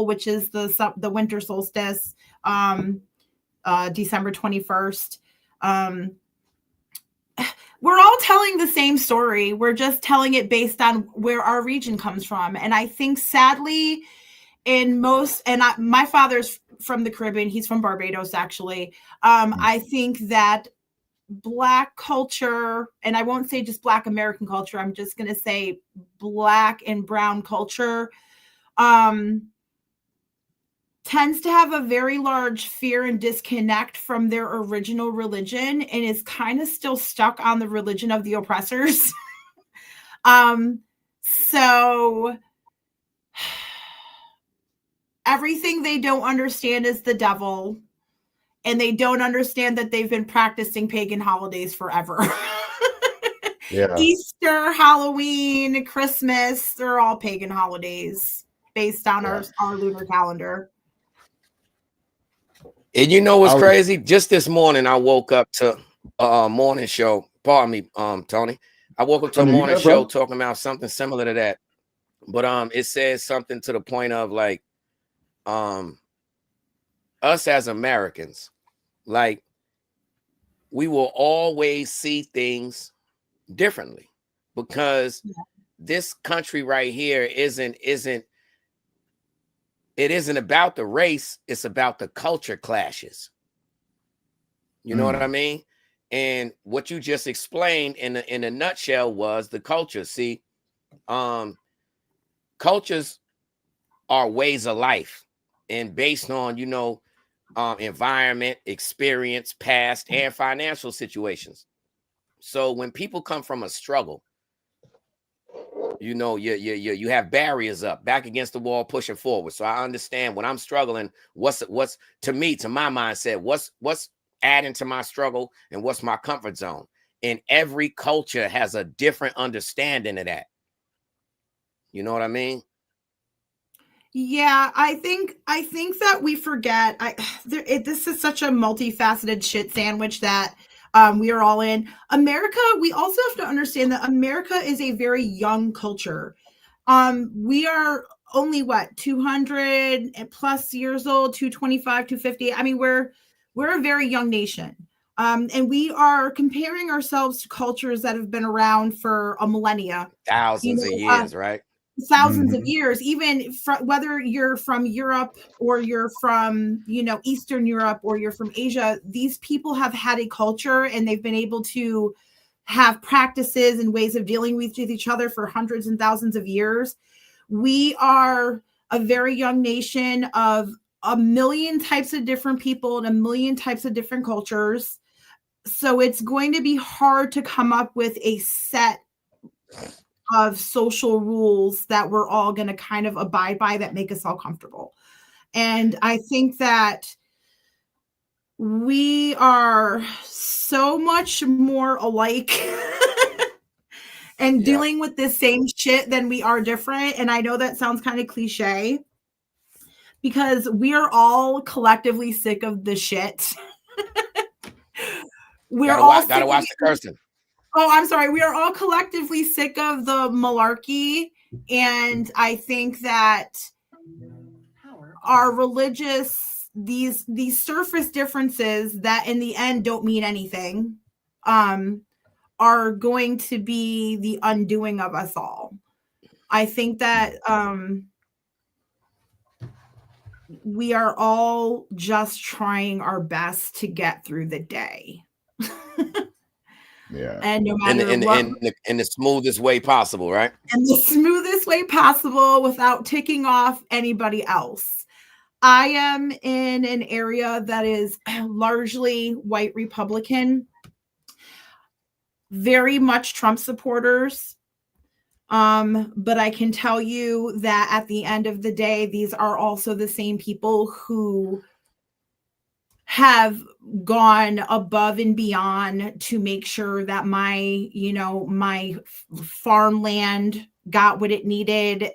April, which is the winter solstice, December 21st. We're all telling the same story. We're just telling it based on where our region comes from. And I think sadly, my father's from the Caribbean. He's from Barbados, actually. I think that Black culture, and I won't say just Black American culture, I'm just going to say Black and brown culture, tends to have a very large fear and disconnect from their original religion and is kind of still stuck on the religion of the oppressors. So everything they don't understand is the devil, and they don't understand that they've been practicing pagan holidays forever. Yeah. Easter, Halloween, Christmas, they're all pagan holidays based on our lunar calendar. And you know what's crazy? Just this morning, I woke up to a morning show. Pardon me, Tony. I woke up to a morning show talking about something similar to that. But it says something to the point of like, us as Americans, like, we will always see things differently because this country right here isn't about the race, it's about the culture clashes. You know what I mean? And what you just explained in a nutshell was the culture. See, cultures are ways of life, and based on, you know, environment, experience, past, and financial situations. So when people come from a struggle, you know, you have barriers up, back against the wall, pushing forward. So I understand when I'm struggling, what's to me, to my mindset, what's adding to my struggle and what's my comfort zone. And every culture has a different understanding of that. You know what I mean? Yeah, I think that we forget. This is such a multifaceted shit sandwich that we are all in. America, we also have to understand that America is a very young culture. We are only 200 plus years old, 225, 250. I mean, we're a very young nation. And we are comparing ourselves to cultures that have been around for a millennia. Thousands of years, right? Thousands of years, even whether you're from Europe or you're from, you know, Eastern Europe or you're from Asia, these people have had a culture and they've been able to have practices and ways of dealing with each other for hundreds and thousands of years. We are a very young nation of a million types of different people and a million types of different cultures. So it's going to be hard to come up with a set of social rules that we're all going to kind of abide by that make us all comfortable. And I think that we are so much more alike and dealing with the same shit than we are different. And I know that sounds kind of cliche because we are all collectively sick of the shit. Gotta watch the cursing. Oh, I'm sorry. We are all collectively sick of the malarkey. And I think that our religious, these surface differences that in the end don't mean anything, are going to be the undoing of us all. I think that we are all just trying our best to get through the day. Yeah. And no matter what, in the smoothest way possible, right? And the smoothest way possible without ticking off anybody else. I am in an area that is largely white Republican, very much Trump supporters. But I can tell you that at the end of the day, these are also the same people who have gone above and beyond to make sure that my farmland got what it needed.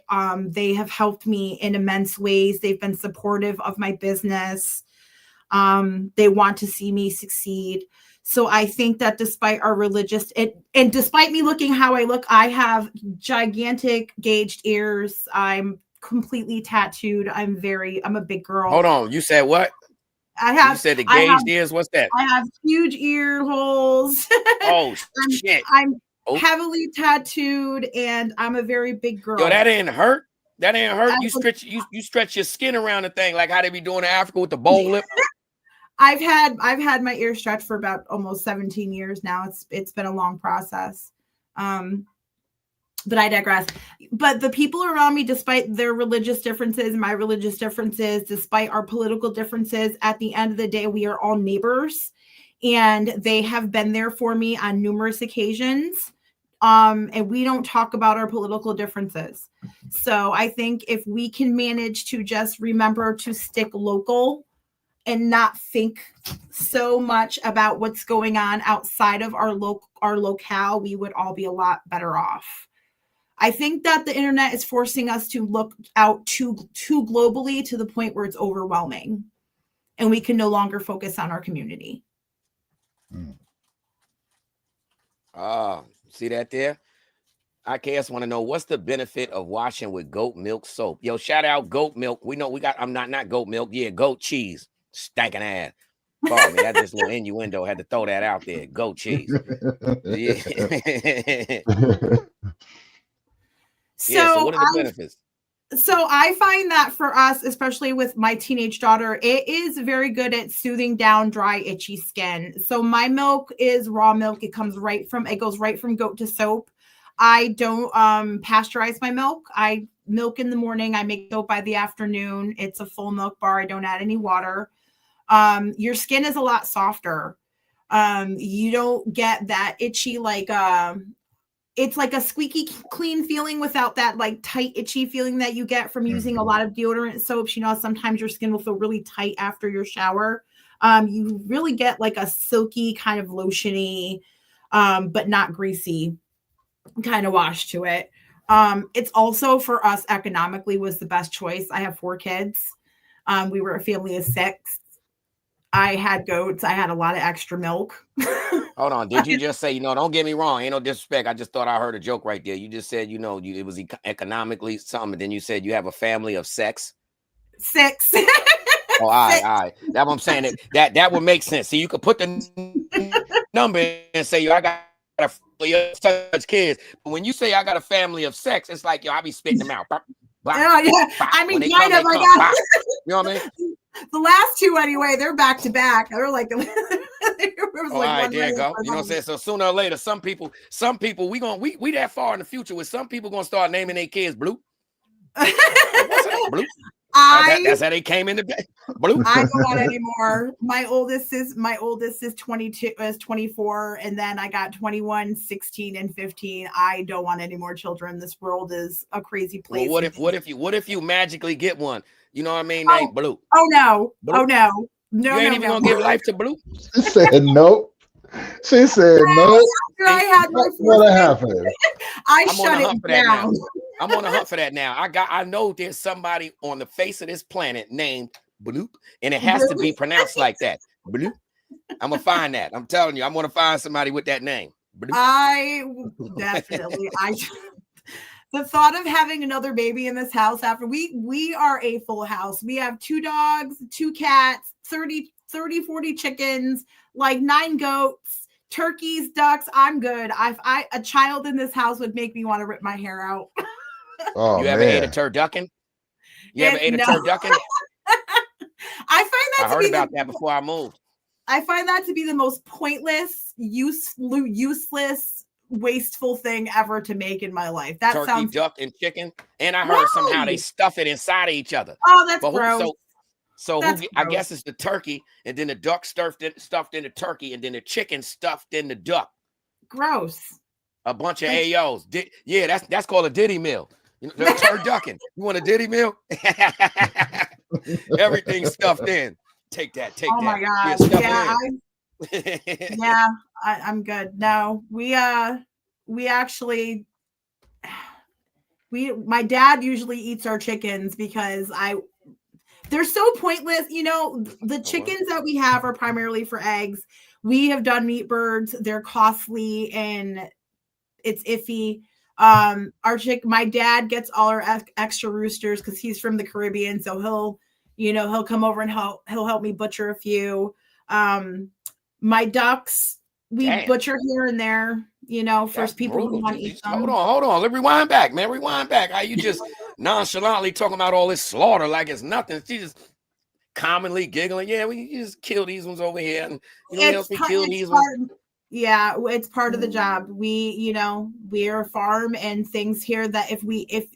They have helped me in immense ways. They've been supportive of my business. They want to see me succeed. So I think that despite our religious and despite me looking how I look, I have gigantic gauged ears. I'm completely tattooed. I'm a big girl. Hold on. You said what? You said the gauged ears. What's that? I have huge ear holes. Oh shit. I'm heavily tattooed, and I'm a very big girl. Yo, that didn't hurt. That didn't hurt. You stretch your skin around the thing like how they be doing in Africa with the bowl lip. I've had my ear stretched for about almost 17 years now. It's been a long process. But I digress. But the people around me, despite their religious differences, my religious differences, despite our political differences, at the end of the day, we are all neighbors, and they have been there for me on numerous occasions. And we don't talk about our political differences. So I think if we can manage to just remember to stick local and not think so much about what's going on outside of our locale, we would all be a lot better off. I think that the internet is forcing us to look out too globally to the point where it's overwhelming, and we can no longer focus on our community. See that there? I just want to know, what's the benefit of washing with goat milk soap? Yo, shout out goat milk. We know we got, I'm not goat milk. Yeah, goat cheese. Stinking ass. Pardon me, that's just a little innuendo. Had to throw that out there. Goat cheese. Yeah. So what are the benefits? So I find that for us, especially with my teenage daughter, it is very good at soothing down dry, itchy skin. So my milk is raw milk. It goes right from goat to soap. I don't pasteurize my milk. I milk in the morning. I make soap by the afternoon. It's a full milk bar. I don't add any water. Your skin is a lot softer. You don't get that itchy, it's like a squeaky clean feeling without that like tight, itchy feeling that you get from using a lot of deodorant soaps. You know, sometimes your skin will feel really tight after your shower. You really get like a silky kind of lotiony, but not greasy kind of wash to it. It's also for us economically was the best choice. I have 4 kids. We were a family of 6. I had goats. I had a lot of extra milk. Hold on. Did you just say, don't get me wrong. Ain't no disrespect. I just thought I heard a joke right there. You just said, it was economically something. And then you said you have a family of 6. 6. Oh, all right. That's what I'm saying. That would make sense. So you could put the number and say, yo, I got a family of such kids. But when you say I got a family of 6, it's like, yo, I be spitting them out. Bop, bop, yeah. bop. I mean, kind of like you know what I mean? The last 2 anyway, they're back to back. They're like, all right, there you go. You know what I'm saying? So sooner or later, some people, we that far in the future with some people gonna start naming their kids Blue. Blue. That's how they came into Blue. I don't want anymore. My oldest is 24, and then I got 21, 16, and 15. I don't want any more children. This world is a crazy place. Well, what if you magically get one? You know what I mean? Named Blue. Oh no. Blue. Oh no. No, you ain't even gonna give life to Blue. She said nope. She said nope. I had my what happened? I shut it down. I'm on a hunt for that now. I know there's somebody on the face of this planet named Bloop, and it has to be pronounced like that. Bloop. I'm gonna find that. I'm telling you, I'm gonna find somebody with that name. Bloop. I definitely. The thought of having another baby in this house after we are a full house. We have 2 dogs, 2 cats, 30, 40 chickens, like 9 goats, turkeys, ducks. I'm good. A child in this house would make me want to rip my hair out. Oh, you ever ate a turducken? You ever ate a turducken? I find that I heard about that before I moved. I find that to be the most pointless, useless, wasteful thing ever to make in my life. That turkey, sounds duck, and chicken. And I heard somehow they stuff it inside of each other. Oh, that's gross. I guess it's the turkey, and then the duck stuffed in the turkey, and then the chicken stuffed in the duck. Gross. A bunch of AOs. Yeah, that's called a Diddy meal. Turducken. You want a Diddy meal? Everything stuffed in. Take that. Oh my God. Yeah, I'm good. No, my dad usually eats our chickens because they're so pointless. The chickens that we have are primarily for eggs. We have done meat birds. They're costly and it's iffy. My dad gets all our extra roosters because he's from the Caribbean, so he'll come over and he'll help me butcher a few. My ducks, we butcher here and there, for people who want to eat them. Hold on. Let's rewind back, man. Rewind back. How you just nonchalantly talking about all this slaughter like it's nothing. She just commonly giggling. Yeah, we just kill these ones over here, and help me kill these ones. Yeah, it's part of the job. We're a farm, and things here that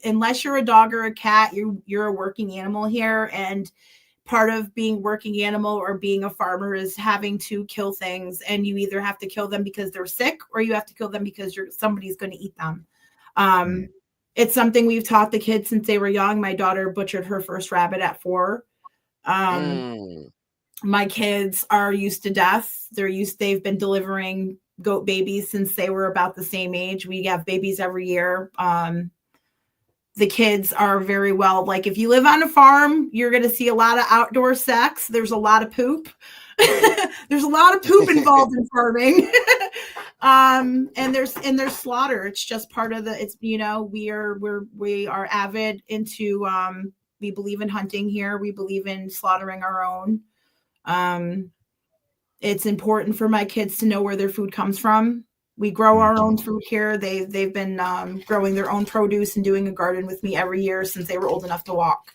unless you're a dog or a cat, you're a working animal here, and part of being working animal or being a farmer is having to kill things, and you either have to kill them because they're sick or you have to kill them because somebody's going to eat them. It's something we've taught the kids since they were young. My daughter butchered her first rabbit at 4. My kids are used to death. They've been delivering goat babies since they were about the same age. We have babies every year. The kids are very well, like if you live on a farm, you're going to see a lot of outdoor sex. There's a lot of poop. There's a lot of poop involved in farming. And there's slaughter. It's just part of we are avid into, we believe in hunting here. We believe in slaughtering our own. It's important for my kids to know where their food comes from. We grow our own food here. They've been growing their own produce and doing a garden with me every year since they were old enough to walk.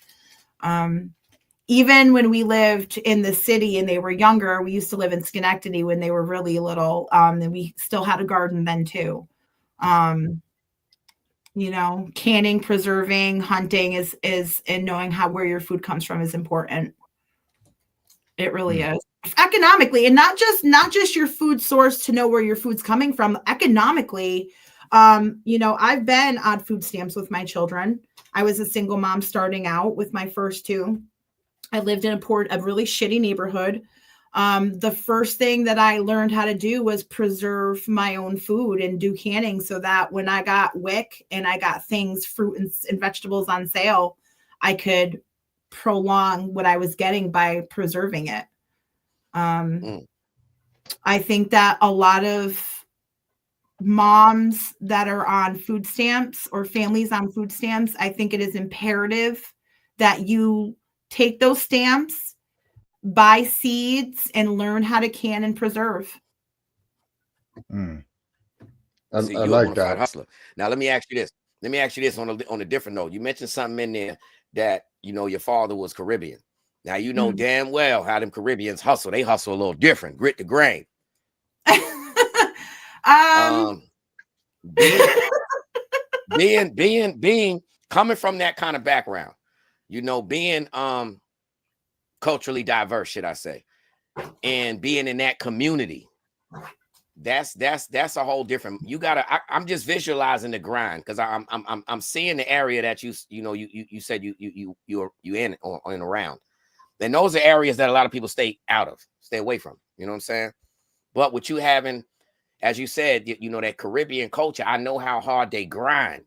Even when we lived in the city and they were younger, we used to live in Schenectady when they were really little. And we still had a garden then too. Canning, preserving, hunting is and knowing where your food comes from is important. It really is. Economically, and not just your food source to know where your food's coming from. Economically, I've been on food stamps with my children. I was a single mom starting out with my first 2. I lived in a really shitty neighborhood. The first thing that I learned how to do was preserve my own food and do canning so that when I got WIC and I got fruit and vegetables on sale, I could prolong what I was getting by preserving it. I think that a lot of moms that are on food stamps or families on food stamps, I think it is imperative that you take those stamps, buy seeds, and learn how to can and preserve. I like that. Hustler. Now, let me ask you this on a different note. You mentioned something in there that, your father was Caribbean. Now, damn well how them Caribbeans hustle. They hustle a little different, grit the grain. Being coming from that kind of background, being culturally diverse, should I say, and being in that community, that's a whole different. I'm just visualizing the grind because I'm seeing the area that you said you're in and around. And those are areas that a lot of people stay away from. You know what I'm saying? But with you having, as you said, that Caribbean culture, I know how hard they grind.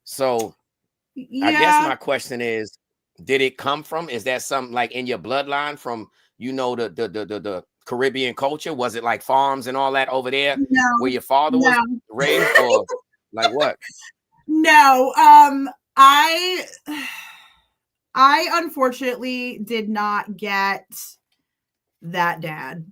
So yeah. I guess my question is, did it come from? Is that something like in your bloodline from, the Caribbean culture? Was it like farms and all that over there where your father was raised, or like what? No, I unfortunately did not get that dad.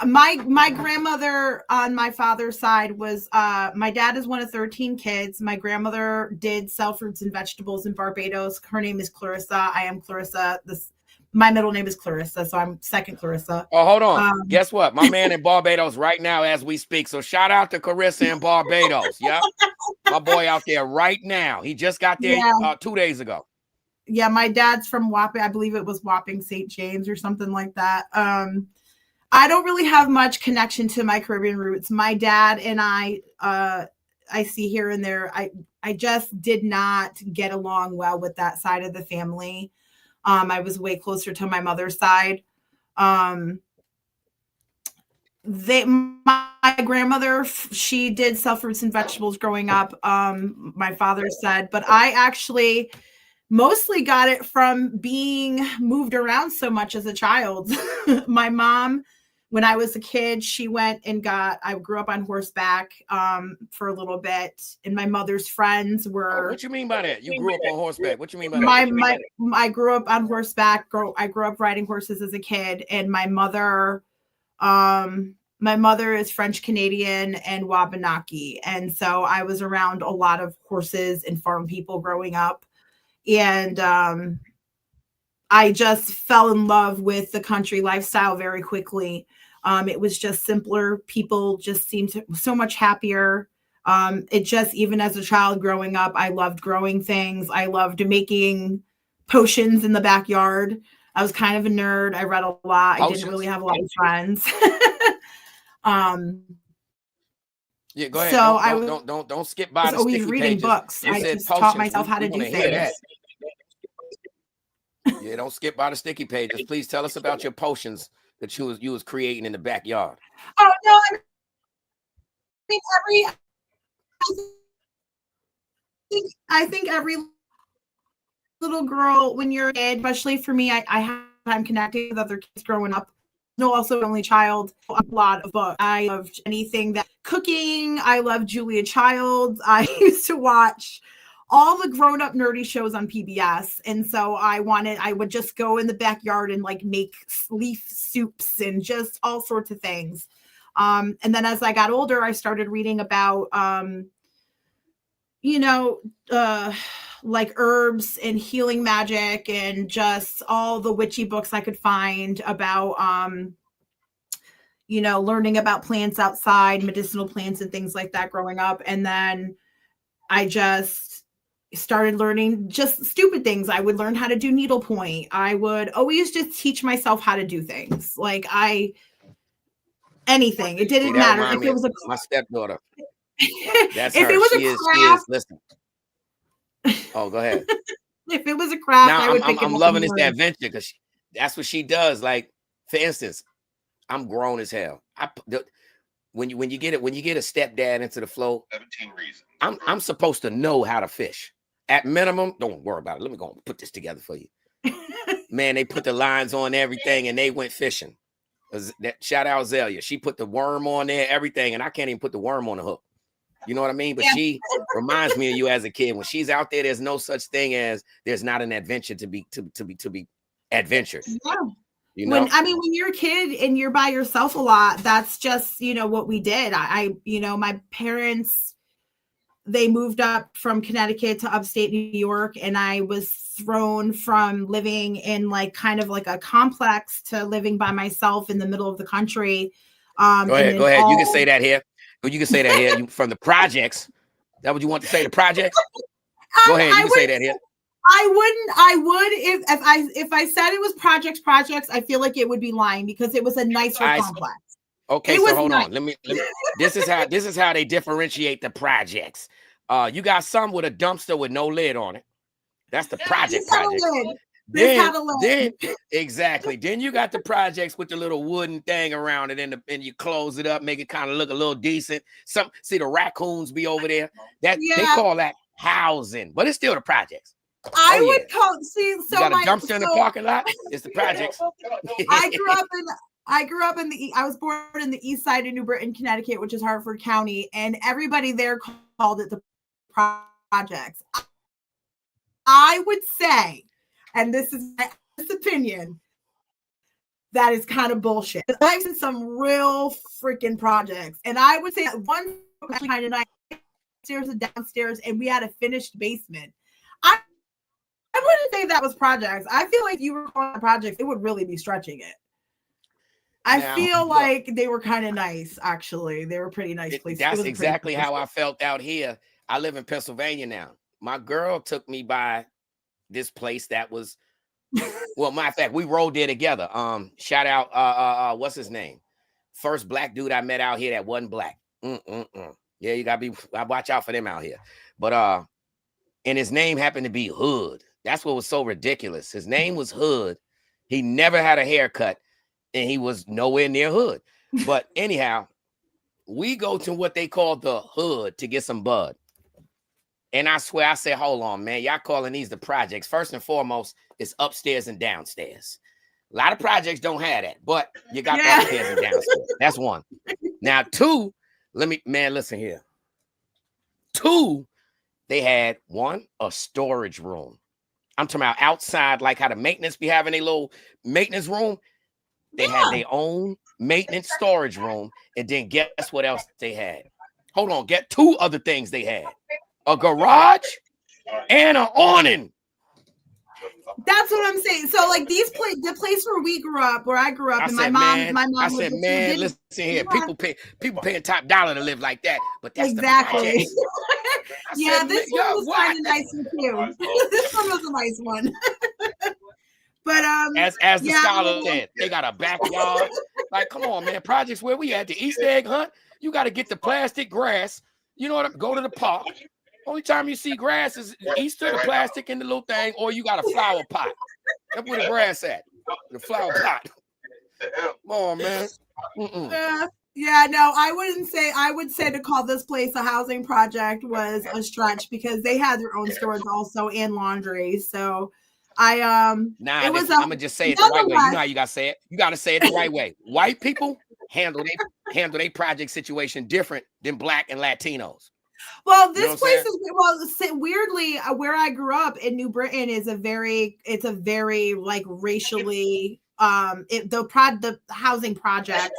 My grandmother on my father's side was, my dad is one of 13 kids. My grandmother did sell fruits and vegetables in Barbados. Her name is Clarissa. I am Clarissa. My middle name is Clarissa, so I'm second Clarissa. Oh, hold on. Guess what? My man in Barbados right now as we speak. So shout out to Clarissa in Barbados. Yep. My boy out there right now. He just got there 2 days ago. Yeah, my dad's from Wapping. I believe it was Wapping, St. James or something like that. I don't really have much connection to my Caribbean roots. My dad and I see here and there. I just did not get along well with that side of the family. I was way closer to my mother's side. My grandmother, she did sell fruits and vegetables growing up. My father said, but I actually mostly got it from being moved around so much as a child. My mom when I was a kid, she went and I grew up on horseback for a little bit. And my mother's friends were. What you mean by that? You grew up on horseback. What you mean by that? I grew up on horseback. I grew up riding horses as a kid. And my mother is French Canadian and Wabanaki. And so I was around a lot of horses and farm people growing up. And I just fell in love with the country lifestyle very quickly. It was just simpler. People just seemed so much happier. It just, even as a child growing up, I loved growing things. I loved making potions in the backyard. I was kind of a nerd. I read a lot. I didn't really have a lot of friends. Yeah, go ahead. So don't skip by the always sticky reading pages. books. I just taught myself how to do things. Yeah, don't skip by the sticky pages. Please tell us about your potions that you was creating in the backyard. Oh no, I think every little girl, when you're a kid, especially for me, I'm connecting with other kids growing up. No, also only child. A lot of books. I loved anything that cooking. I loved Julia Childs. I used to watch all the grown-up nerdy shows on PBS. And so I would just go in the backyard and like make leaf soups and just all sorts of things. And then as I got older, I started reading about, like herbs and healing magic and just all the witchy books I could find about, learning about plants outside, medicinal plants and things like that growing up. And then I just started learning just stupid things. I would learn how to do needlepoint. I would always just teach myself how to do things. Like anything. It didn't matter if it was my stepdaughter. That's if her. It was she a is. craft, She is. Listen. Oh, go ahead. If it was a craft, now, I would I'm loving this adventure because that's what she does. Like, for instance, I'm grown as hell. When you get a stepdad into the flow, 17 reasons. I'm supposed to know how to fish. At minimum, don't worry about it. Let me go and put this together for you. Man, they put the lines on everything and they went fishing. Shout out Zelia. She put the worm on there, everything, and I can't even put the worm on the hook. You know what I mean? But she reminds me of you as a kid. When she's out there, there's no such thing as there's not an adventure to be adventured. Yeah. You know? When you're a kid and you're by yourself a lot, that's just, what we did. My parents, they moved up from Connecticut to upstate New York, and I was thrown from living in like kind of like a complex to living by myself in the middle of the country. Go ahead. You can say that here. You can say that here. You from the projects. That what you want to say? The projects. Go ahead. You can say that here. I would if I said it was projects. I feel like it would be lying because it was a nicer complex. Okay, so hold on. Let me. This is how they differentiate the projects. You got some with a dumpster with no lid on it. That's the project. Then exactly. Then you got the projects with the little wooden thing around it, and you close it up, make it kind of look a little decent. See the raccoons be over there. They call that housing, but it's still the projects. I would call. See, so you got a dumpster in the parking lot. It's the projects. I grew up I was born in the east side of New Britain, Connecticut, which is Hartford County, and everybody there called it the projects. I would say, and this is my opinion, that is kind of bullshit. I've seen some real freaking projects, and I would say that one was kind of nice, upstairs and downstairs, and we had a finished basement. I wouldn't say that was projects. I feel like if you were calling it projects, it would really be stretching it. I feel like they were kind of nice, actually. They were pretty nice places. That's exactly how I felt out here. I live in Pennsylvania now. My girl took me by this place that was, well, matter of fact, we rode there together. Shout out, what's his name? First black dude I met out here that wasn't black. Yeah, you gotta watch out for them out here. But and his name happened to be Hood. That's what was so ridiculous. His name was Hood. He never had a haircut, and he was nowhere near hood. But anyhow, we go to what they call the hood to get some bud. And I swear, I said, hold on, man. Y'all calling these the projects. First and foremost, it's upstairs and downstairs. A lot of projects don't have that, but you got the upstairs and downstairs. That's one. Now, two, listen here. Two, they had one, a storage room. I'm talking about outside, like how the maintenance be having a little maintenance room. They had their own maintenance storage room. And then guess what else they had? Hold on, get two other things they had. A garage and an awning. That's what I'm saying. So like the place where we grew up, where I grew up, and my mom I said, man, listen here, people paying top dollar to live like that, but that's exactly. Yeah, this one was kind of nice and cute. This one was a nice one. But as the scholar said, they got a backyard. Like, come on, man, projects where we at the Easter egg hunt, you got to get the plastic grass. You know what? Go to the park. Only time you see grass is Easter, the plastic in the little thing, or you got a flower pot. That's where the grass at. The flower pot. Come on, man. Yeah, no, I would say to call this place a housing project was a stretch because they had their own storage also and laundry. So I'm gonna just say it the right way. You know how you gotta say it. You gotta say it the right way. White people handle their project situation different than Black and Latinos. Well, this place is weirdly where I grew up in New Britain is a very like racially the housing projects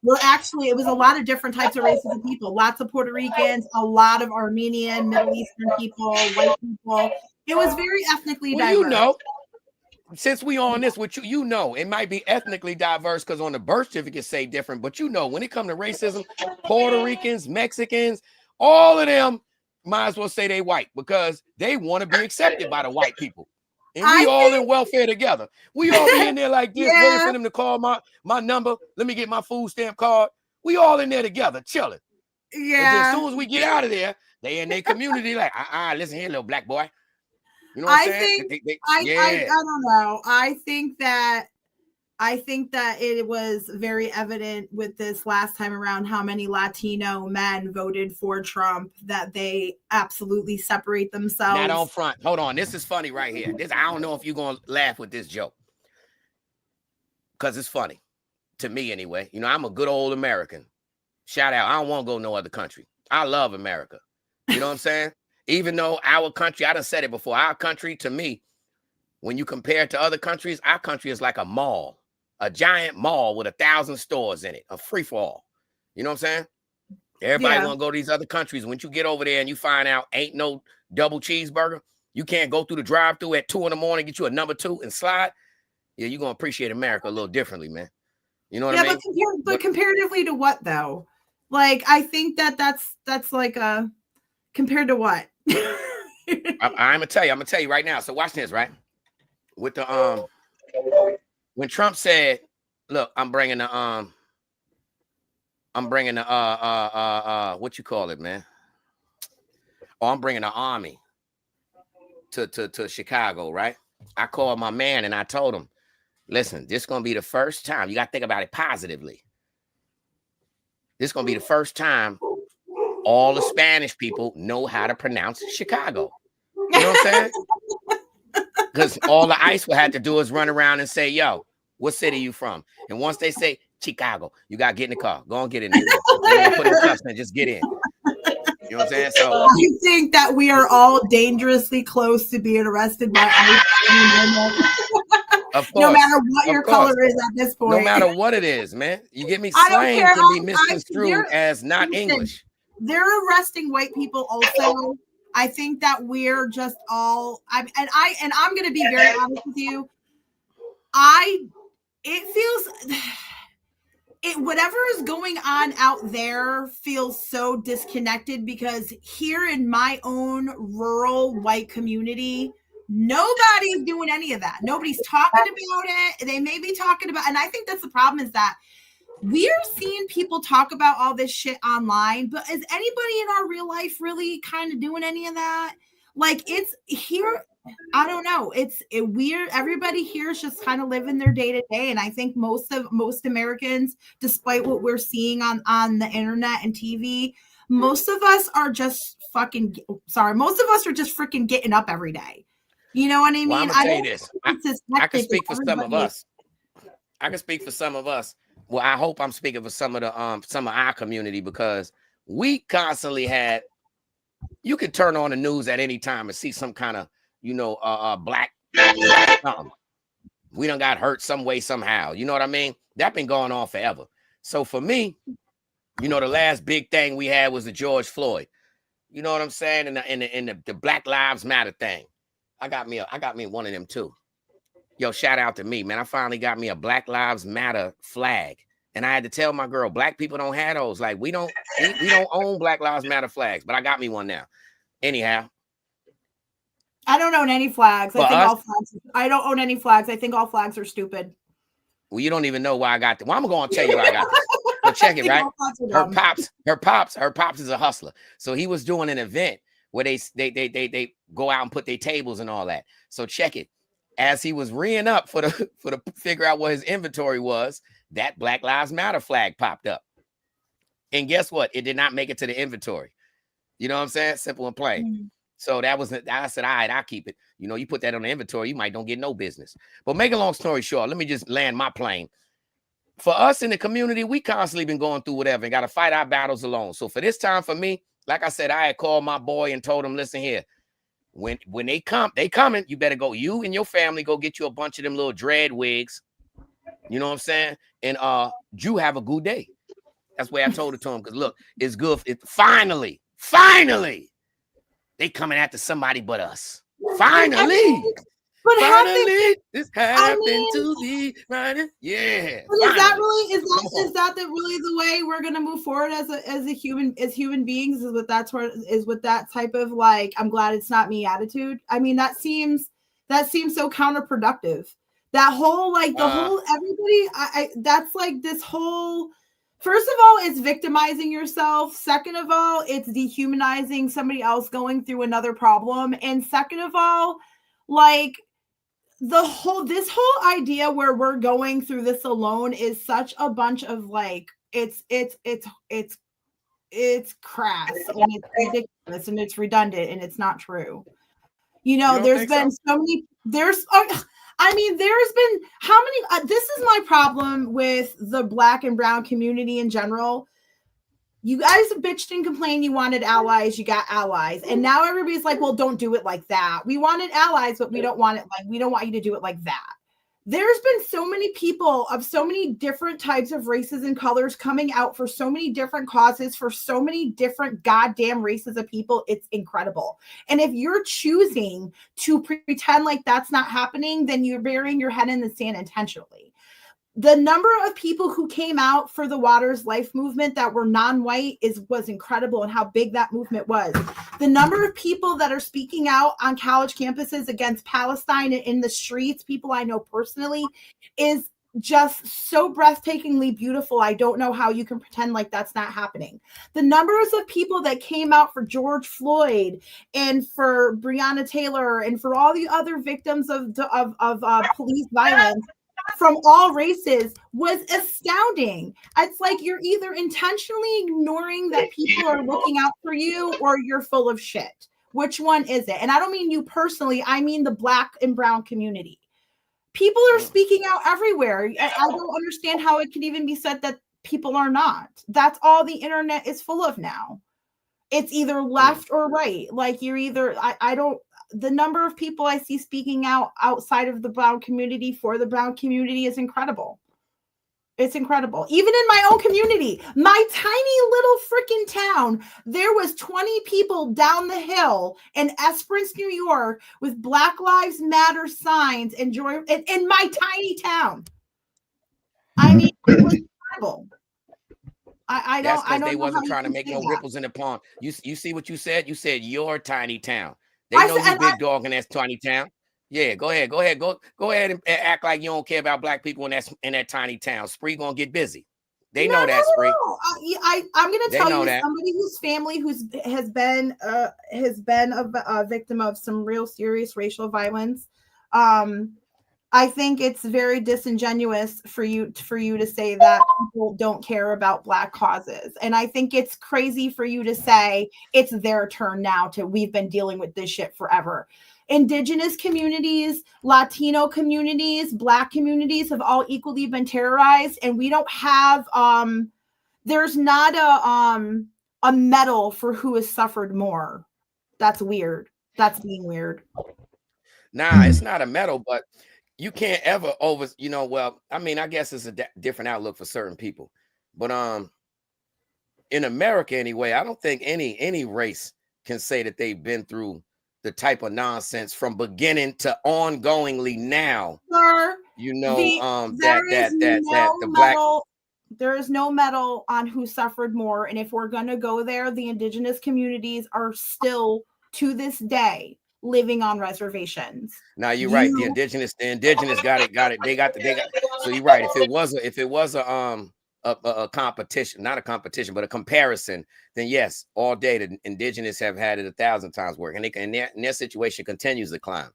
were actually it was a lot of different types of races of people, lots of Puerto Ricans, a lot of Armenian, Middle Eastern people, white people. It was very ethnically diverse. You know, since we on this with you, it might be ethnically diverse because on the birth certificate say different, but when it comes to racism, Puerto Ricans, Mexicans, all of them might as well say they white because they want to be accepted by the white people. And we all in welfare together. We all be in there like this, waiting for them to call my number. Let me get my food stamp card. We all in there together, chilling. Yeah. And then as soon as we get out of there, they in their community like, listen here, little black boy. You know what I'm saying? I don't know. I think that it was very evident with this last time around how many Latino men voted for Trump that they absolutely separate themselves. Not on front. Hold on. This is funny right here. I don't know if you're going to laugh with this joke because it's funny to me anyway. I'm a good old American. Shout out. I don't want to go no other country. I love America. You know what I'm saying? Even though our country, I done said it before, our country to me, when you compare it to other countries, our country is like a mall. A giant mall with 1,000 stores in it, a free for all. You know what I'm saying? Everybody want to go to these other countries. When you get over there and you find out ain't no double cheeseburger, you can't go through the drive-through at 2 a.m, get you a number 2 and slide. Yeah, you're going to appreciate America a little differently, man. You know what I mean? But comparatively to what though? Like, I think that's like compared to what? I'm gonna tell you right now. So watch this, right? With the when Trump said, "Look, I'm bringing the what you call it, man? Oh, I'm bringing the army to Chicago, right?" I called my man and I told him, "Listen, this is gonna be the first time. You got to think about it positively. This is gonna be the first time all the Spanish people know how to pronounce Chicago." You know what I'm saying? Because all the ICE will have to do is run around and say, "Yo, what city you from?" And once they say Chicago, you got to get in the car. Go and get in there. Put in cuffs and just get in. You know what I'm saying? So you think that we are all dangerously close to being arrested by ICE? Of course, no matter what your color is at this point. No matter what it is, man. You get me? Slang can be misconstrued as not English. They're arresting white people also. I think that we're just all I'm going to be very honest with you. Whatever is going on out there feels so disconnected because here in my own rural white community, nobody's doing any of that. Nobody's talking about it. They may be talking about, and I think that's the problem is that we're seeing people talk about all this shit online, but is anybody in our real life really kind of doing any of that? Like it's here. I don't know. It's weird. Everybody here is just kind of living their day to day. And I think most Americans, despite what we're seeing on the internet and TV, most of us are just most of us are just freaking getting up every day. You know what I mean? Well, I'm gonna tell you this. I can speak for some of us. I can speak for some of us. Well, I hope I'm speaking for some of our community, because we constantly had, you could turn on the news at any time and see some kind of, black something. We done got hurt some way, somehow. You know what I mean? That been going on forever. So for me, the last big thing we had was the George Floyd. You know what I'm saying? And the Black Lives Matter thing. I got me one of them too. Yo, shout out to me, man. I finally got me a Black Lives Matter flag. And I had to tell my girl, black people don't have those. Like, we don't own Black Lives Matter flags, but I got me one now. Anyhow. I don't own any flags. I don't own any flags. I think all flags are stupid. Well, you don't even know why I got them. Well, I'm going to tell you why I got them. But check it, right? Her pops is a hustler. So he was doing an event where they go out and put their tables and all that. So check it. As he was reeing up for the figure out what his inventory was, that Black Lives Matter flag popped up. And guess what? It did not make it to the inventory. You know what I'm saying? Simple and plain. Mm-hmm. So I said, all right, I'll keep it. You put that on the inventory, you might don't get no business. But make a long story short, let me just land my plane. For us in the community, we constantly been going through whatever and got to fight our battles alone. So for this time, for me, like I said, I had called my boy and told him, listen here, when they coming, you better go, you and your family, go get you a bunch of them little dread wigs. You know what I'm saying? And you have a good day. That's the way I told it to him. Because look, it's good. Finally, they coming after somebody but us. Finally. But finally, this happened to me. Right? Yeah. But is that really the way we're gonna move forward as human beings? Is with that type of like, I'm glad it's not me attitude? I mean, that seems so counterproductive. That whole everybody. That's like this whole. First of all, it's victimizing yourself. Second of all, it's dehumanizing somebody else going through another problem. And second of all, like this whole idea where we're going through this alone is such a bunch of like, it's crass and it's ridiculous and it's redundant and it's not true. There's been so many, there's been how many, this is my problem with the Black and brown community in general. You guys bitched and complained you wanted allies, you got allies. And now everybody's like, well, don't do it like that. We wanted allies, but we don't want you to do it like that. There's been so many people of so many different types of races and colors coming out for so many different causes, for so many different goddamn races of people. It's incredible. And if you're choosing to pretend like that's not happening, then you're burying your head in the sand intentionally. The number of people who came out for the Waters Life movement that were non-white was incredible, and how big that movement was. The number of people that are speaking out on college campuses against Palestine in the streets, people I know personally, is just so breathtakingly beautiful. I don't know how you can pretend like that's not happening. The numbers of people that came out for George Floyd and for Breonna Taylor and for all the other victims of police violence from all races was astounding. It's like you're either intentionally ignoring that people are looking out for you or you're full of shit. Which one is it? And I don't mean you personally. I mean the Black and brown community. People are speaking out everywhere. I don't understand how it can even be said that people are not. That's all the internet is full of now. It's either left or right. Like you're either, the number of people I see speaking out outside of the brown community for the brown community is incredible. It's incredible. Even in my own community, my tiny little freaking town, there was 20 people down the hill in Esperance, New York, with Black Lives Matter signs and joy in my tiny town. I mean, it was incredible. I don't. They wasn't trying to make no ripples in the pond. You see what you said? You said your tiny town. They know you big dog in that tiny town. Yeah, go ahead and act like you don't care about Black people in that tiny town. Spree gonna get busy. They know that, Spree. I'm gonna tell you, somebody whose family has been a victim of some real serious racial violence. I think it's very disingenuous for you to say that people don't care about Black causes. And I think it's crazy for you to say it's their turn now we've been dealing with this shit forever. Indigenous communities, Latino communities, Black communities have all equally been terrorized, and we don't have there's not a medal for who has suffered more. That's weird. That's being weird. Nah, it's not a medal, but you can't ever well, I mean, I guess it's a different outlook for certain people. But in America anyway, I don't think any race can say that they've been through the type of nonsense from beginning to ongoingly now. Sir, there is no medal on who suffered more. And if we're gonna go there, the indigenous communities are still to this day living on reservations. Now you're right. The indigenous got it. They got. So you're right. If it was a competition, not a competition, but a comparison, then yes, all day the indigenous have had it 1,000 times worse, and their situation continues to climb.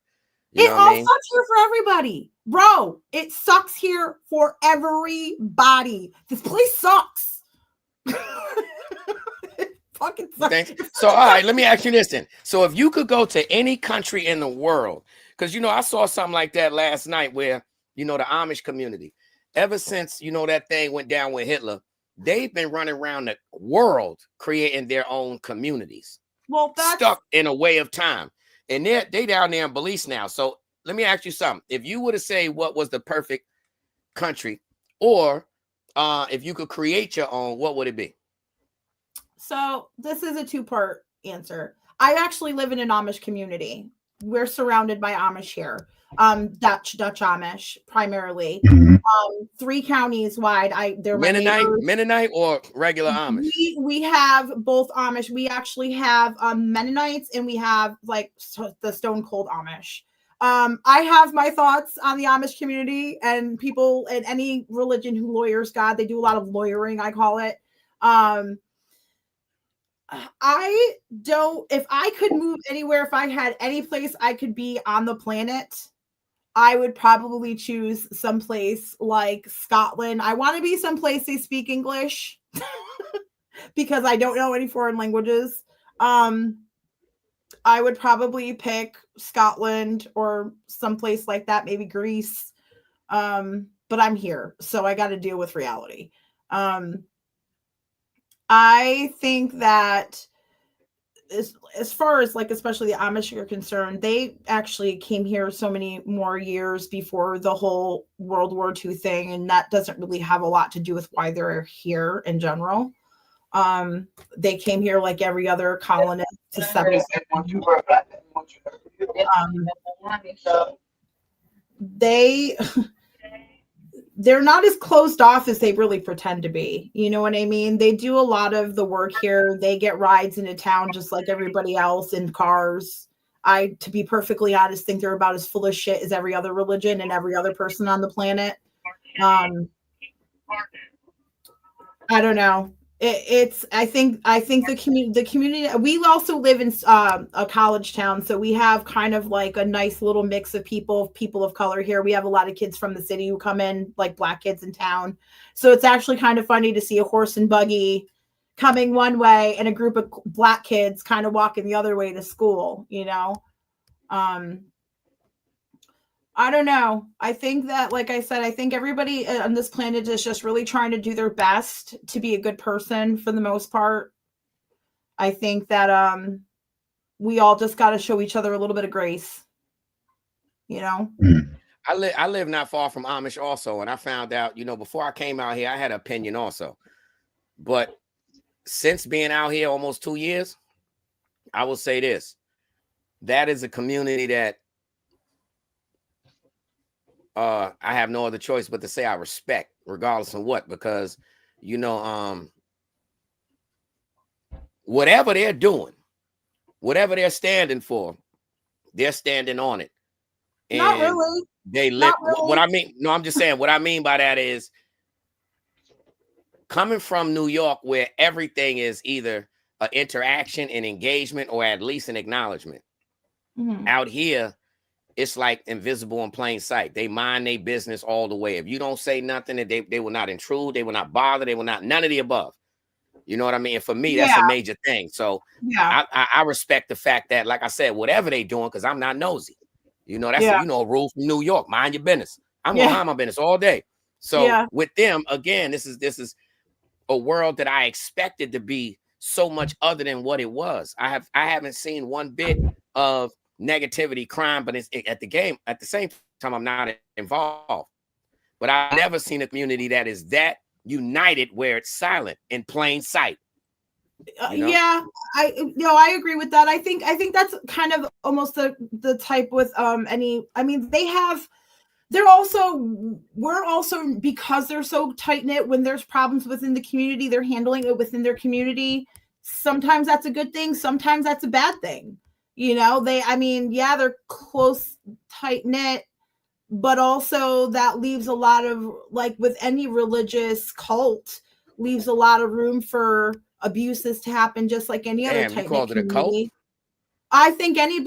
It all sucks here for everybody, bro. It sucks here for everybody. This place sucks. Fucking sucks. So all right, let me ask you this then. So if you could go to any country in the world, because I saw something like that last night where the Amish community, ever since that thing went down with Hitler, they've been running around the world creating their own communities. Well, that's stuck in a way of time, and they down there in Belize now. So let me ask you something. If you were to say what was the perfect country, or if you could create your own, what would it be? So this is a two-part answer. I actually live in an Amish community. We're surrounded by Amish here. Dutch Amish primarily. 3 counties wide. They're Mennonite or regular Amish? We have both Amish. We actually have Mennonites, and we have like the Stone Cold Amish. I have my thoughts on the Amish community and people in any religion who lawyers God. They do a lot of lawyering, I call it. If I could move anywhere, if I had any place I could be on the planet, I would probably choose someplace like Scotland. I want to be someplace they speak English because I don't know any foreign languages. I would probably pick Scotland or someplace like that, maybe Greece. But I'm here, so I got to deal with reality. I think that as far as like, especially the Amish are concerned, they actually came here so many more years before the whole World War II thing. And that doesn't really have a lot to do with why they're here in general. They came here like every other colonist to settle. They're not as closed off as they really pretend to be. You know what I mean? They do a lot of the work here. They get rides into town just like everybody else in cars. To be perfectly honest, think they're about as full of shit as every other religion and every other person on the planet. I don't know. I think the community, we also live in a college town, so we have kind of like a nice little mix of people of color here. We have a lot of kids from the city who come in, like Black kids in town. So it's actually kind of funny to see a horse and buggy coming one way and a group of Black kids kind of walking the other way to school, I don't know. I think that, like I said, I think everybody on this planet is just really trying to do their best to be a good person for the most part. I think that we all just got to show each other a little bit of grace. I live not far from Amish also, and I found out, before I came out here, I had an opinion also. But since being out here almost 2 years, I will say this. That is a community that I have no other choice but to say I respect, regardless of what, because, whatever they're doing, whatever they're standing for, they're standing on it. And not really. They live. Really. What I mean, no, I'm just saying what I mean by that is coming from New York, where everything is either an interaction, an engagement, or at least an acknowledgement. Mm-hmm. Out here, it's like invisible in plain sight. They mind their business all the way. If you don't say nothing, they will not intrude. They will not bother. They will not, none of the above. You know what I mean? For me, that's a major thing. So yeah, I respect the fact that, like I said, whatever they doing, because I'm not nosy. You know, that's a rule from New York. Mind your business. I'm gonna mind my business all day. So with them, again, this is a world that I expected to be so much other than what it was. I haven't seen one bit of negativity, crime, but it's at the same time, I'm not involved. But I've never seen a community that is that united where it's silent in plain sight. You know? Yeah, I agree with that. I think that's kind of almost the type with we're also, because they're so tight knit, when there's problems within the community, they're handling it within their community. Sometimes that's a good thing, sometimes that's a bad thing. You know, they're close, tight knit, but also that leaves a lot of, like with any religious cult, leaves a lot of room for abuses to happen, just like any other tight knit community. I think any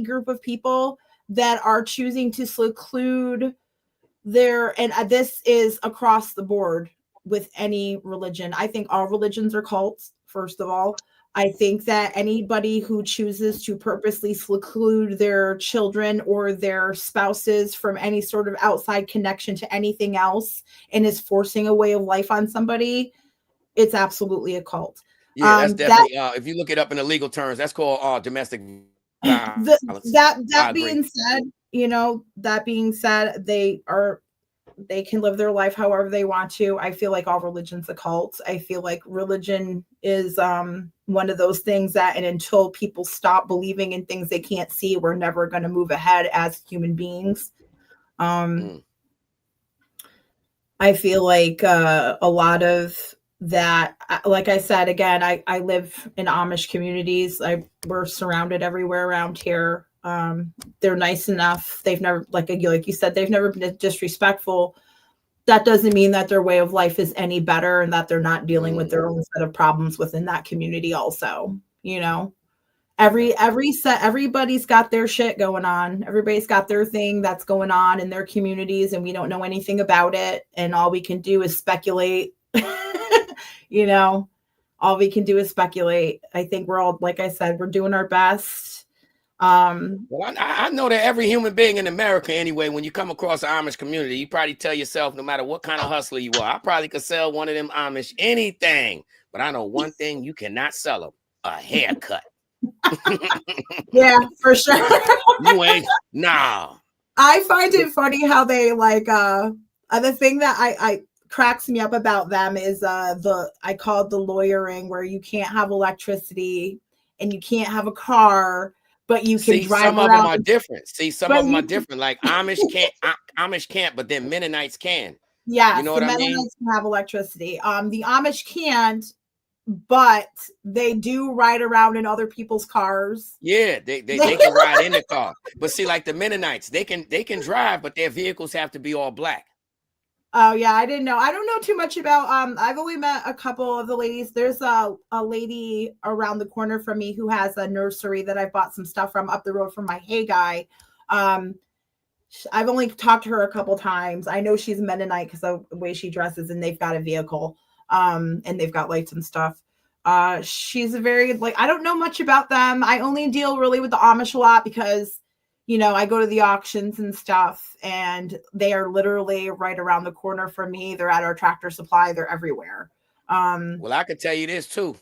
group of people that are choosing to seclude and this is across the board with any religion. I think all religions are cults, first of all. I think that anybody who chooses to purposely seclude their children or their spouses from any sort of outside connection to anything else and is forcing a way of life on somebody, it's absolutely a cult. Yeah, that's definitely, if you look it up in the legal terms, that's called domestic violence. That being said, they can live their life however they want to. I feel like all religion's a cult. I feel like religion is one of those things that, and until people stop believing in things they can't see, we're never going to move ahead as human beings. I feel like a lot of that, like I said, again, I live in Amish communities. We're surrounded everywhere around here. They're nice enough. They've never, like you said, they've never been disrespectful. That doesn't mean that their way of life is any better and that they're not dealing with their own set of problems within that community also. You know, everybody's got their shit going on. Everybody's got their thing that's going on in their communities, and we don't know anything about it. And all we can do is speculate. You know, all we can do is speculate. I think we're all, like I said, we're doing our best. Well, I know that every human being in America, anyway, when you come across an Amish community, you probably tell yourself, no matter what kind of hustler you are, I probably could sell one of them Amish anything. But I know one thing you cannot sell them: a haircut. Yeah, for sure. You ain't, nah. I find it funny how they the thing that I cracks me up about them is I call it the lawyering, where you can't have electricity and you can't have a car, but you can drive some around. Of them are different. Some of them are different. Like Amish can't, but then Mennonites can. Yeah, you know what I mean? Mennonites can have electricity. The Amish can't, but they do ride around in other people's cars. Yeah, they can ride in the car. But see, like the Mennonites, they can drive, but their vehicles have to be all black. Oh yeah, I didn't know. I don't know too much about I've only met a couple of the ladies. There's a lady around the corner from me who has a nursery that I bought some stuff from up the road from my Hey Guy. I've only talked to her a couple times. I know she's Mennonite because of the way she dresses, and they've got a vehicle. And they've got lights and stuff. She's a very, I don't know much about them. I only deal really with the Amish a lot because, you know, I go to the auctions and stuff, and they are literally right around the corner from me. They're at our Tractor Supply. They're everywhere. Well, I could tell you this too.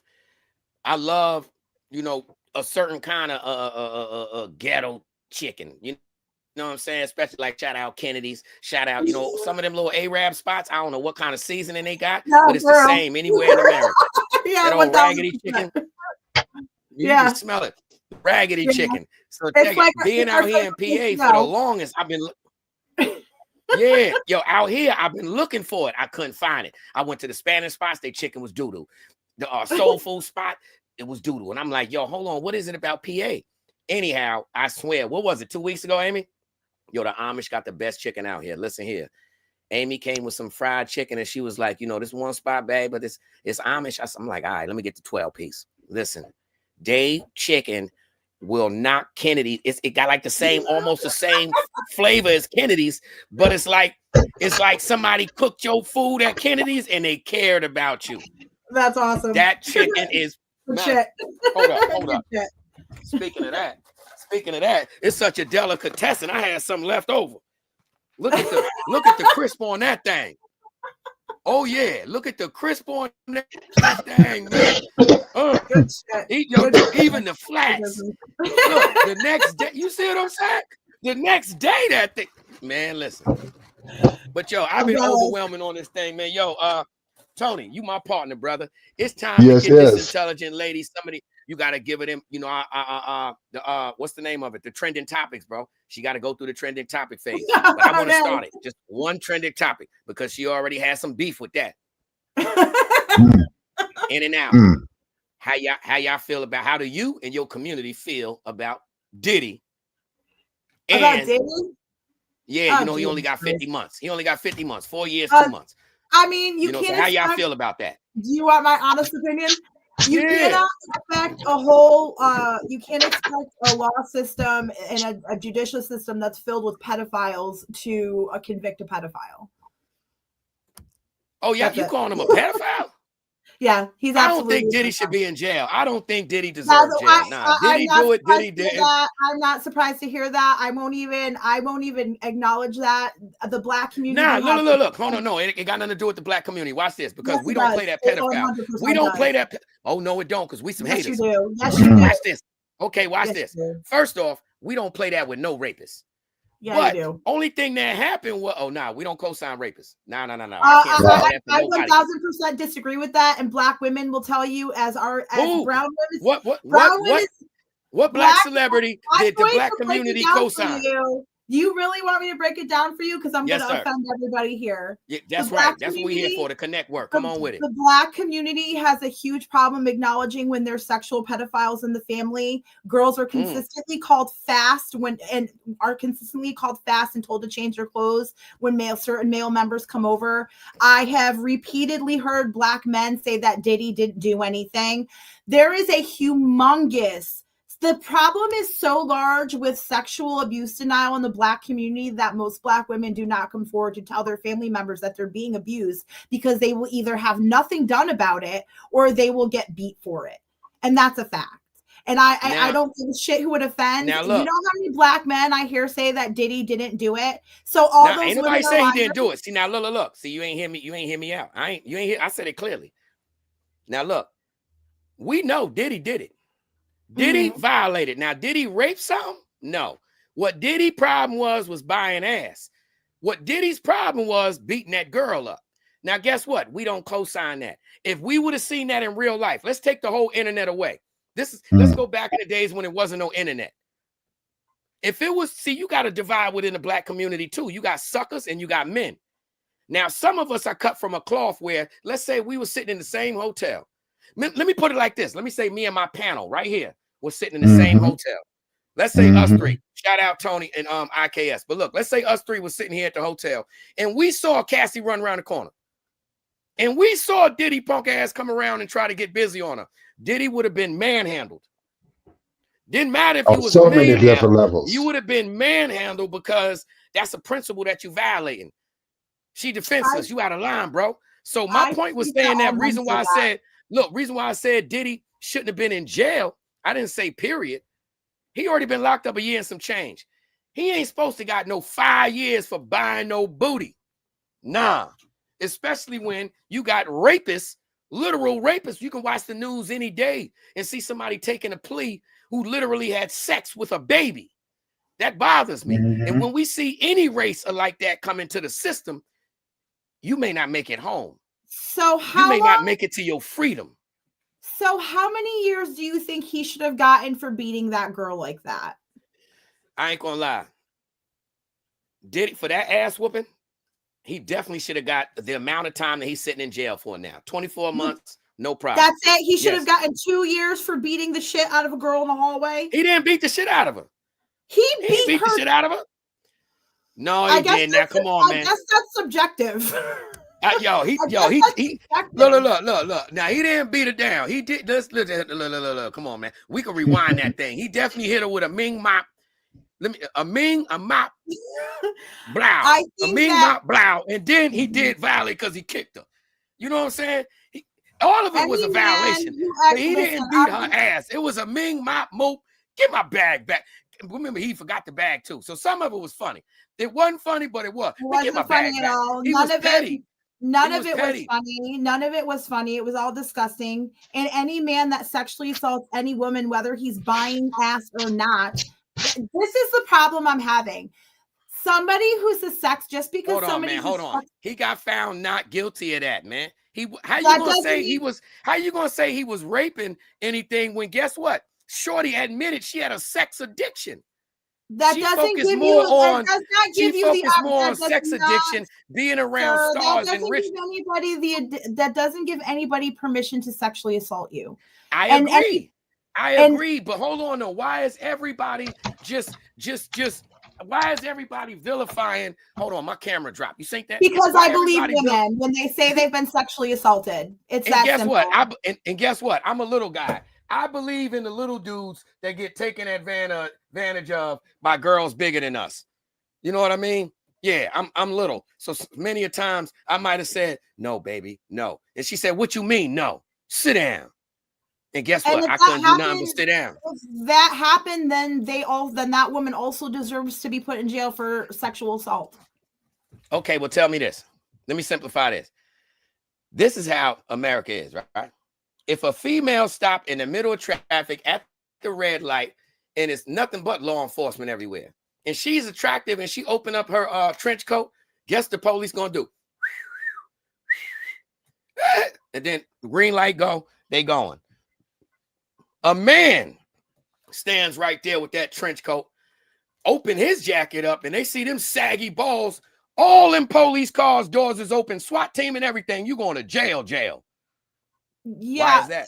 I love, a certain kind of ghetto chicken. You know what I'm saying? Especially like shout out Kennedy's, shout out, some of them little Arab spots. I don't know what kind of seasoning they got, but it's the same anywhere in America. Yeah, that old raggedy chicken. You can smell it. Raggedy chicken. So being out here in PA for the longest, I've been out here, I've been looking for it. I couldn't find it. I went to the Spanish spots, their chicken was doo-doo. The soul food spot, it was doo-doo. And I'm like, yo, hold on, what is it about PA? Anyhow, I swear, what was it, 2 weeks ago, Amy? Yo, the Amish got the best chicken out here. Listen here. Amy came with some fried chicken, and she was like, this one spot, babe, but it's Amish. I'm like, all right, let me get the 12 piece. Listen, day chicken will knock Kennedy. It got like the same, almost the same flavor as Kennedy's, but it's like somebody cooked your food at Kennedy's and they cared about you. That's awesome. That chicken is shit. Hold up. Speaking of that, it's such a delicatessen. I had some left over. Look at the crisp on that thing. Oh yeah, look at the crisp on that thing, man. Good shit. Even the flats. Look, the next day, you see what I'm saying? The next day, that thing, man. Listen, but yo, I've been overwhelming on this thing, man. Yo, Tony, you my partner, brother. It's time to get this intelligent lady. Somebody, you got to give it him. You know, what's the name of it? The trending topics, bro. She got to go through the trending topic phase. But I want to start it just one trending topic because she already has some beef with that. In and out. How y'all feel about? How do you and your community feel about Diddy? About Diddy? Yeah, you know, he only got 50 months. He only got 50 months, 4 years, 2 months. I mean, you can't. So how y'all feel about that? Do you want my honest opinion? You cannot expect you can't expect a law system and a judicial system that's filled with pedophiles to convict a pedophile. Oh, yeah, you calling him a pedophile? Yeah, he's absolutely. I don't think Diddy should be in jail. I don't think Diddy deserves jail. Nah, Diddy do it. Diddy did. I'm not surprised to hear that. I won't even acknowledge that. The black community. Nah, look. Hold on, no, it got nothing to do with the black community. Watch this, because we don't play that pedophile. We don't play that. Oh no, it don't, because we some haters. Yes, you do. Yes, you do. Watch this. Okay, watch this. First off, we don't play that with no rapists. Yeah, but you do. Only thing that happened was, we don't co-sign rapists. No. I 1000% disagree with that, and black women will tell you as brown women. What black celebrity did the black community co-sign? You really want me to break it down for you? Because I'm going to offend everybody here. Yeah, that's right. That's what we're here for, the Connectwork. Come on with it. The black community has a huge problem acknowledging when there's sexual pedophiles in the family. Girls are consistently called fast and told to change their clothes when certain male members come over. I have repeatedly heard black men say that Diddy didn't do anything. There is a the problem is so large with sexual abuse denial in the black community that most black women do not come forward to tell their family members that they're being abused because they will either have nothing done about it or they will get beat for it. And that's a fact. And I don't give a shit who it offends. You know how many black men I hear say that Diddy didn't do it? So those ain't nobody say he didn't do it. See, now look. See, you ain't hear me out. I said it clearly. Now look, we know Diddy did it. Diddy violated. Now, did he rape something? No. What Diddy's problem was buying ass. What Diddy's problem was beating that girl up. Now, guess what? We don't co-sign that. If we would have seen that in real life, let's take the whole internet away. Let's go back in the days when it wasn't no internet. If it was, you got to divide within the black community too. You got suckers and you got men. Now, some of us are cut from a cloth where, let's say we were sitting in the same hotel. Let me put it like this. Let me say me and my panel right here was sitting in the same hotel. Let's say us three. Shout out Tony and IKS. But look, let's say us three was sitting here at the hotel and we saw Cassie run around the corner. And we saw Diddy punk ass come around and try to get busy on her. Diddy would have been manhandled. Didn't matter if you was so many different levels. You would have been manhandled because that's a principle that you violating. She defenseless. You out of line, bro. So my point was saying that reason why I said Diddy shouldn't have been in jail. I didn't say period. He already been locked up a year and some change. He ain't supposed to got no 5 years for buying no booty. Nah. Especially when you got rapists, literal rapists. You can watch the news any day and see somebody taking a plea who literally had sex with a baby. That bothers me. And when we see any race like that come into the system, you may not make it home. So you may not make it to your freedom. So how many years do you think he should have gotten for beating that girl like that? I ain't gonna lie. Diddy, for that ass whooping, he definitely should have got the amount of time that he's sitting in jail for now. 24 months, no problem. That's it? He should have gotten 2 years for beating the shit out of a girl in the hallway? He didn't beat the shit out of her. He beat the shit out of her? No, he didn't. Now, come on, man. I guess that's subjective. He look. Now he didn't beat her down. He did. Look. Come on, man. We can rewind that thing. He definitely hit her with a Ming mop. A mop, blow. A Ming mop, blow. And then he did violate because he kicked her. You know what I'm saying? All of it was a violation. But he didn't beat her ass. It was a Ming mop mope. Get my bag back. Remember, he forgot the bag too. So some of it was funny. It wasn't funny, but it was. It wasn't funny at all. None of it was funny. None of it was funny. It was all disgusting. And any man that sexually assaults any woman, whether he's buying ass or not, this is the problem I'm having. Somebody who's a sex, just because somebody. Hold on. He got found not guilty of that, man. How you gonna say he was raping anything when guess what? Shorty admitted she had a sex addiction. That doesn't give you more on sex addiction, being around stars and rich. That doesn't give anybody permission to sexually assault you. I agree, but hold on though. Why is everybody why is everybody vilifying? Hold on, my camera dropped. You think that? Because I believe women when they say they've been sexually assaulted. It's that simple. And guess what? I'm a little guy. I believe in the little dudes that get taken advantage of by girls bigger than us. You know what I mean? Yeah, I'm little. So many a times I might have said, no, baby, no. And she said, what you mean? No, sit down. And guess what? I couldn't do nothing but sit down. If that happened, then that woman also deserves to be put in jail for sexual assault. Okay, well, tell me this. Let me simplify this. This is how America is, right? If a female stopped in the middle of traffic at the red light and it's nothing but law enforcement everywhere, and she's attractive and she opened up her trench coat, guess the police gonna do? And then green light go, they going. A man stands right there with that trench coat, open his jacket up, and they see them saggy balls, all in police cars, doors is open, SWAT team and everything. You going to jail. Yeah, why is that?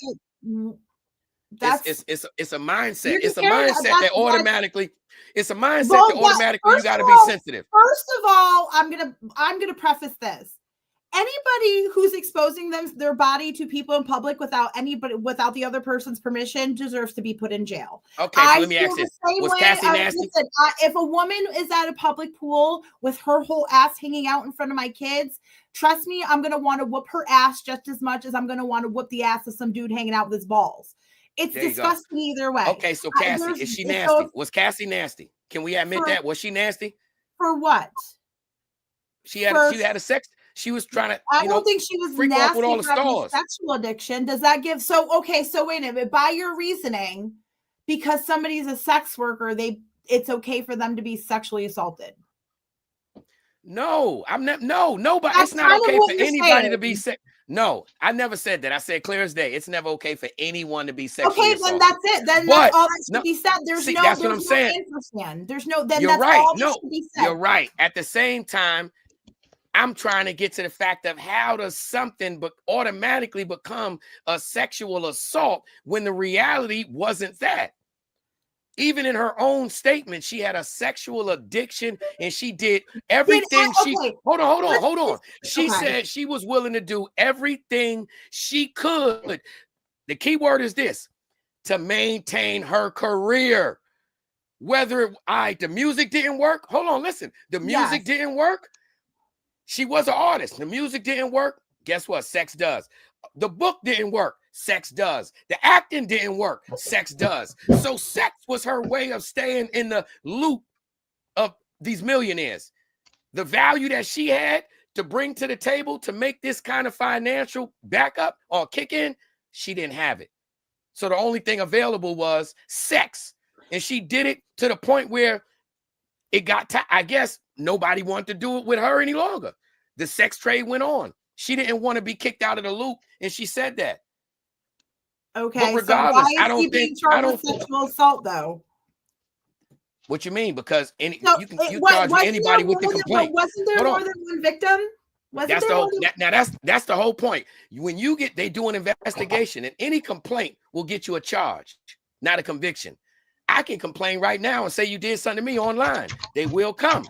It's a mindset. It's a mindset that automatically. It's a mindset that automatically you got to be sensitive. First of all, I'm gonna preface this. Anybody who's exposing their body to people in public without the other person's permission deserves to be put in jail. Okay, so let me ask this: was Cassie nasty? Listen, if a woman is at a public pool with her whole ass hanging out in front of my kids, trust me, I'm gonna want to whoop her ass just as much as I'm gonna want to whoop the ass of some dude hanging out with his balls. It's disgusting either way. Okay, so Cassie, is she nasty? Was Cassie nasty? Can we admit that? Was she nasty? For what? She had a sex. She was trying to. I don't think she was nasty with all the stars. Sexual addiction. Does that give? So wait a minute. By your reasoning, because somebody's a sex worker, it's okay for them to be sexually assaulted. No, I'm not. No, nobody. It's not okay for anybody to be sick. No, I never said that. I said clear as day. It's never okay for anyone to be sexually assaulted. Then that's it. Then that's all that should be said. That's what I'm saying. There's no. Then you're that's right. all that should be said. You're right. At the same time, I'm trying to get to the fact of how does something automatically become a sexual assault when the reality wasn't that. Even in her own statement, she had a sexual addiction and she did everything. Hold on. She said she was willing to do everything she could. The key word is this: to maintain her career. Whether the music didn't work. Hold on, listen. The music didn't work. She was an artist. The music didn't work. Guess what? Sex does. The book didn't work. Sex does. The acting didn't work. Sex does. So sex was her way of staying in the loop of these millionaires. The value that she had to bring to the table to make this kind of financial backup or kick in, she didn't have it. So the only thing available was sex. And she did it to the point where it got I guess nobody wanted to do it with her any longer. The sex trade went on. She didn't want to be kicked out of the loop, and she said that. Okay, but regardless, so why is he being charged with sexual assault, though? What you mean? Because you charge anybody with the complaint. Wasn't there more than one victim? That's the whole point. When they do an investigation, and any complaint will get you a charge, not a conviction. I can complain right now and say you did something to me online. They will come.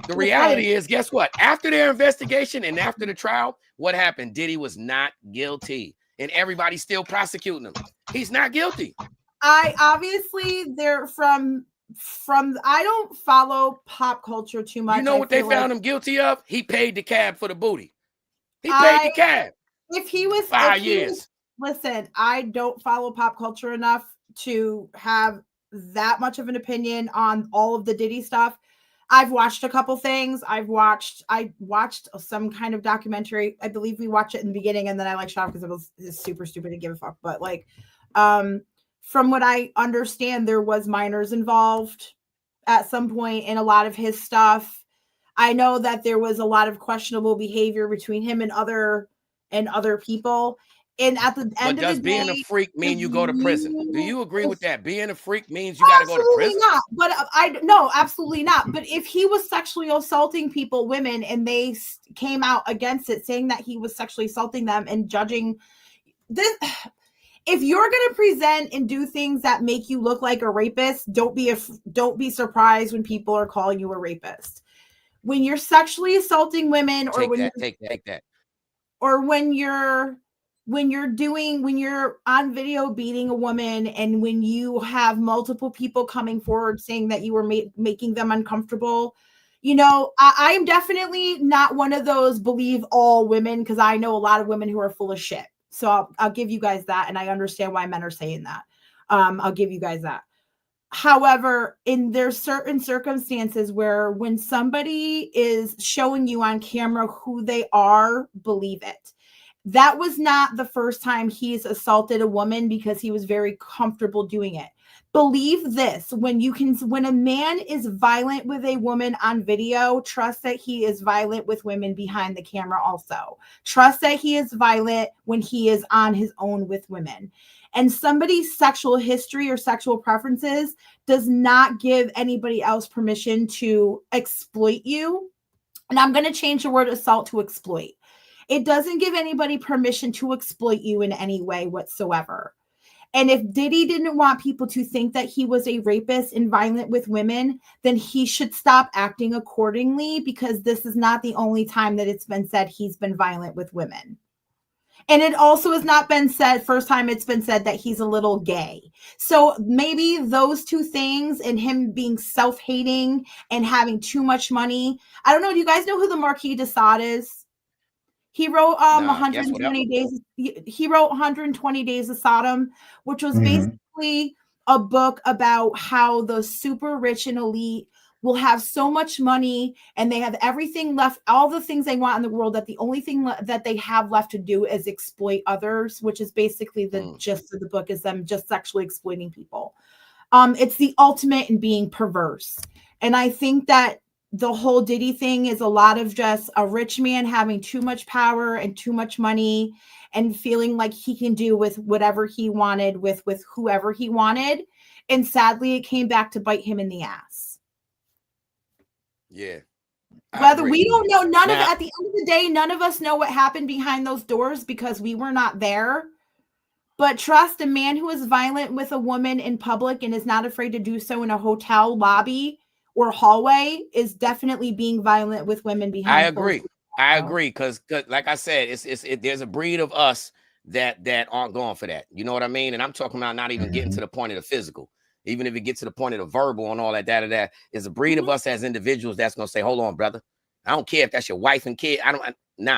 The reality is, guess what? After their investigation and after the trial, what happened? Diddy was not guilty, and everybody's still prosecuting him. He's not guilty. I obviously they're from I don't follow pop culture too much. You know what they found him guilty of? He paid the cab for the booty. He paid the cab. If he was 5 years. Listen, I don't follow pop culture enough to have that much of an opinion on all of the Diddy stuff. I've watched a couple things. I watched some kind of documentary. I believe we watched it in the beginning, and then I shut off because it was super stupid to give a fuck. But from what I understand, there was minors involved at some point in a lot of his stuff. I know that there was a lot of questionable behavior between him and other people. And at the end of the day, does being a freak mean you go to prison? Do you agree with that? Being a freak means you got to go to prison? Absolutely not. No, absolutely not. But if he was sexually assaulting women, and they came out against it, saying that he was sexually assaulting them and judging this, if you're going to present and do things that make you look like a rapist, don't be surprised when people are calling you a rapist. When you're sexually assaulting women, or take that, or when you're on video beating a woman, and when you have multiple people coming forward saying that you were making them uncomfortable, I am definitely not one of those believe all women, because I know a lot of women who are full of shit. So I'll give you guys that, and I understand why men are saying that. I'll give you guys that. However, there's certain circumstances where when somebody is showing you on camera who they are, believe it. That was not the first time he's assaulted a woman because he was very comfortable doing it. Believe this, when a man is violent with a woman on video, trust that he is violent with women behind the camera also. Trust that he is violent when he is on his own with women. And somebody's sexual history or sexual preferences does not give anybody else permission to exploit you. And I'm going to change the word assault to exploit. It doesn't give anybody permission to exploit you in any way whatsoever. And if Diddy didn't want people to think that he was a rapist and violent with women, then he should stop acting accordingly, because this is not the only time that it's been said he's been violent with women. And it also has not been said, first time it's been said that he's a little gay. So maybe those two things, and him being self-hating and having too much money. I don't know. Do you guys know who the Marquis de Sade is? He wrote 120 days. He wrote 120 Days of Sodom, which was basically a book about how the super rich and elite will have so much money, and they have everything left, all the things they want in the world, that the only thing that they have left to do is exploit others, which is basically the gist of the book, is them just sexually exploiting people. It's the ultimate in being perverse. And I think that the whole Diddy thing is a lot of just a rich man having too much power and too much money, and feeling like he can do with whatever he wanted with whoever he wanted. And sadly, it came back to bite him in the ass. Yeah. Whether we don't know, at the end of the day, none of us know what happened behind those doors because we were not there. But trust, a man who is violent with a woman in public and is not afraid to do so in a hotel lobby or hallway is definitely being violent with women behind. I agree. Because like I said, there's a breed of us that aren't going for that. You know what I mean? And I'm talking about not even getting to the point of the physical. Even if it gets to the point of the verbal and all that, is a breed of us as individuals that's going to say, hold on, brother. I don't care if that's your wife and kid.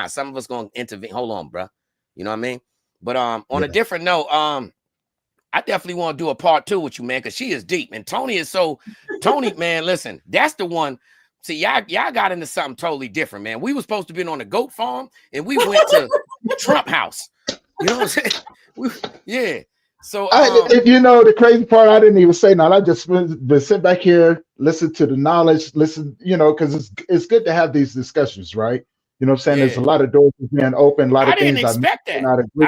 Some of us going to intervene. Hold on, bro. You know what I mean? But on a different note, I definitely want to do a part 2 with you, man, because she is deep. And Tony, man, listen, that's the one. See, y'all got into something totally different, man. We were supposed to be on a goat farm, and we went to Trump house. You know what I'm saying? Yeah. So, if you know the crazy part, I didn't even say nothing. I just been sit back here, listen to the knowledge, because it's good to have these discussions, right? You know what I'm saying? Yeah. There's a lot of doors being open, a lot of things. I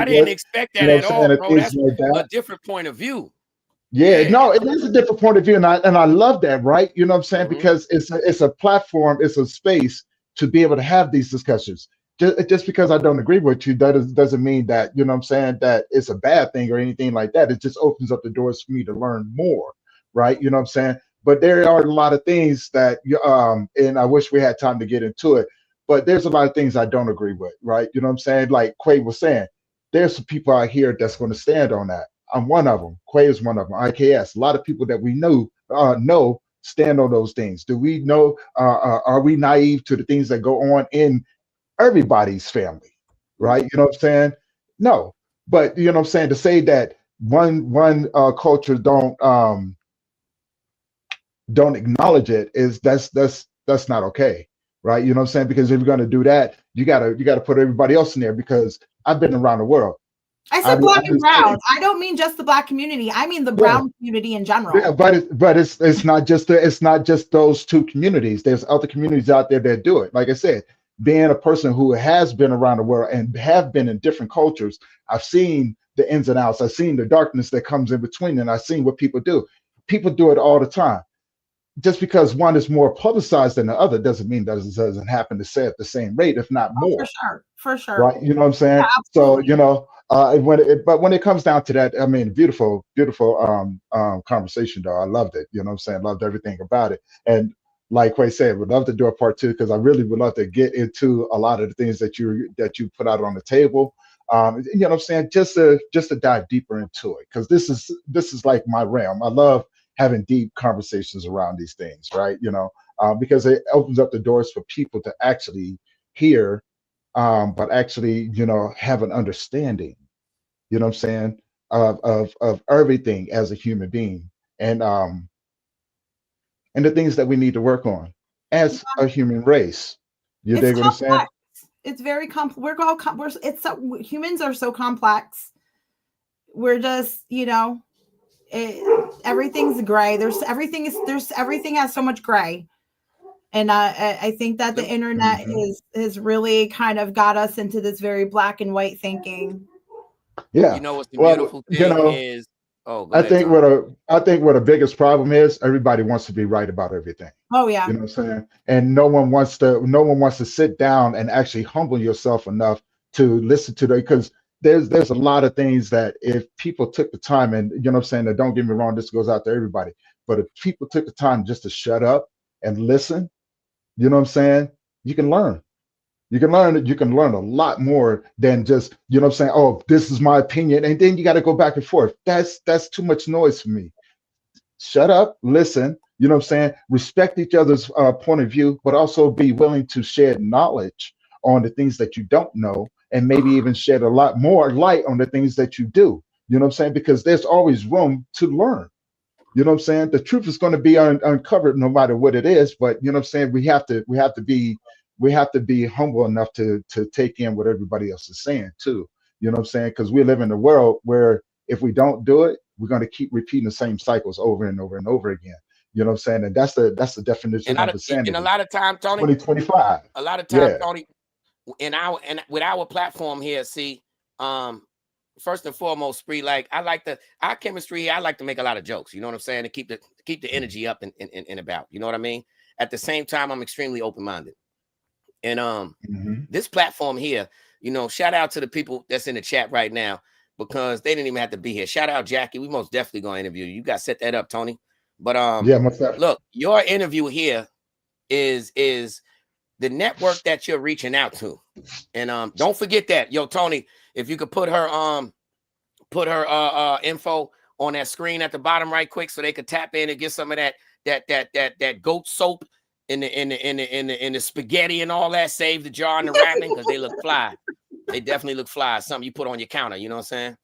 didn't expect that at all, bro. That's a different point of view. Yeah, no, it is a different point of view, and I love that, right? You know what I'm saying? Because it's a platform, it's a space to be able to have these discussions. Just because I don't agree with you, that doesn't mean that, you know what I'm saying, that it's a bad thing or anything like that. It just opens up the doors for me to learn more, right? You know what I'm saying? But there are a lot of things that and I wish we had time to get into it. But there's a lot of things I don't agree with, right? You know what I'm saying? Like Quay was saying, there's some people out here that's going to stand on that. I'm one of them. Quay is one of them. IKS. A lot of people that we know stand on those things. Do we know? Are we naive to the things that go on in everybody's family, right? You know what I'm saying? No, but you know what I'm saying. To say that one culture don't acknowledge it is that's not okay, right? You know what I'm saying? Because if you're going to do that, you gotta put everybody else in there. Because I've been around the world. I said black and brown. I don't mean just the black community. I mean the brown community in general. Yeah, but it's not just those two communities. There's other communities out there that do it. Like I said, being a person who has been around the world and have been in different cultures, I've seen the ins and outs. I've seen the darkness that comes in between, and I've seen what people do. People do it all the time. Just because one is more publicized than the other doesn't mean that it doesn't happen to say at the same rate, if not more. For sure. Right? You know what I'm saying? Yeah, so when it comes down to that, I mean, beautiful conversation though. I loved it. You know what I'm saying? Loved everything about it. And like Quay said, would love to do a part 2 because I really would love to get into a lot of the things that you put out on the table. You know what I'm saying? Just to dive deeper into it, because this is like my realm. I love having deep conversations around these things, right? Because it opens up the doors for people to actually hear, but actually, have an understanding, you know what I'm saying, of everything as a human being, and the things that we need to work on as a human race. You dig what I'm saying? It's very complex. Humans are so complex. We're just, everything's gray. Everything has so much gray. And I think that the internet has really kind of got us into this very black and white thinking. Yeah. You know what's the beautiful thing is? I think what the biggest problem is, everybody wants to be right about everything. Oh yeah. You know what I'm saying? And no one wants to sit down and actually humble yourself enough to listen to because there's a lot of things that if people took the time, and you know what I'm saying, that don't get me wrong, this goes out to everybody, but if people took the time just to shut up and listen, you know what I'm saying, you can learn. You can learn a lot more than just, you know what I'm saying, oh, this is my opinion, and then you got to go back and forth. That's too much noise for me. Shut up, listen, you know what I'm saying, respect each other's point of view, but also be willing to share knowledge on the things that you don't know, and maybe even shed a lot more light on the things that you do. You know what I'm saying? Because there's always room to learn. You know what I'm saying? The truth is going to be uncovered no matter what it is, but you know what I'm saying? We have to be humble enough to take in what everybody else is saying too. You know what I'm saying? Because we live in a world where if we don't do it, we're going to keep repeating the same cycles over and over and over again. You know what I'm saying? And that's the definition of insanity. And a lot of time, Tony, 2025. A lot of time, Tony, with our platform here, see, first and foremost, Spree, like our chemistry here, I like to make a lot of jokes, you know what I'm saying, to keep the energy up and about, you know what I mean? At the same time, I'm extremely open-minded. And this platform here, shout out to the people that's in the chat right now, because they didn't even have to be here. Shout out Jackie. We most definitely gonna interview you. You got to set that up, Tony. But look, your interview here is the network that you're reaching out to. And don't forget that. Yo, Tony, if you could put her info on that screen at the bottom right quick so they could tap in and get some of that goat soap in the spaghetti and all that. Save the jar and the wrapping because they look fly. They definitely look fly. Something you put on your counter, you know what I'm saying?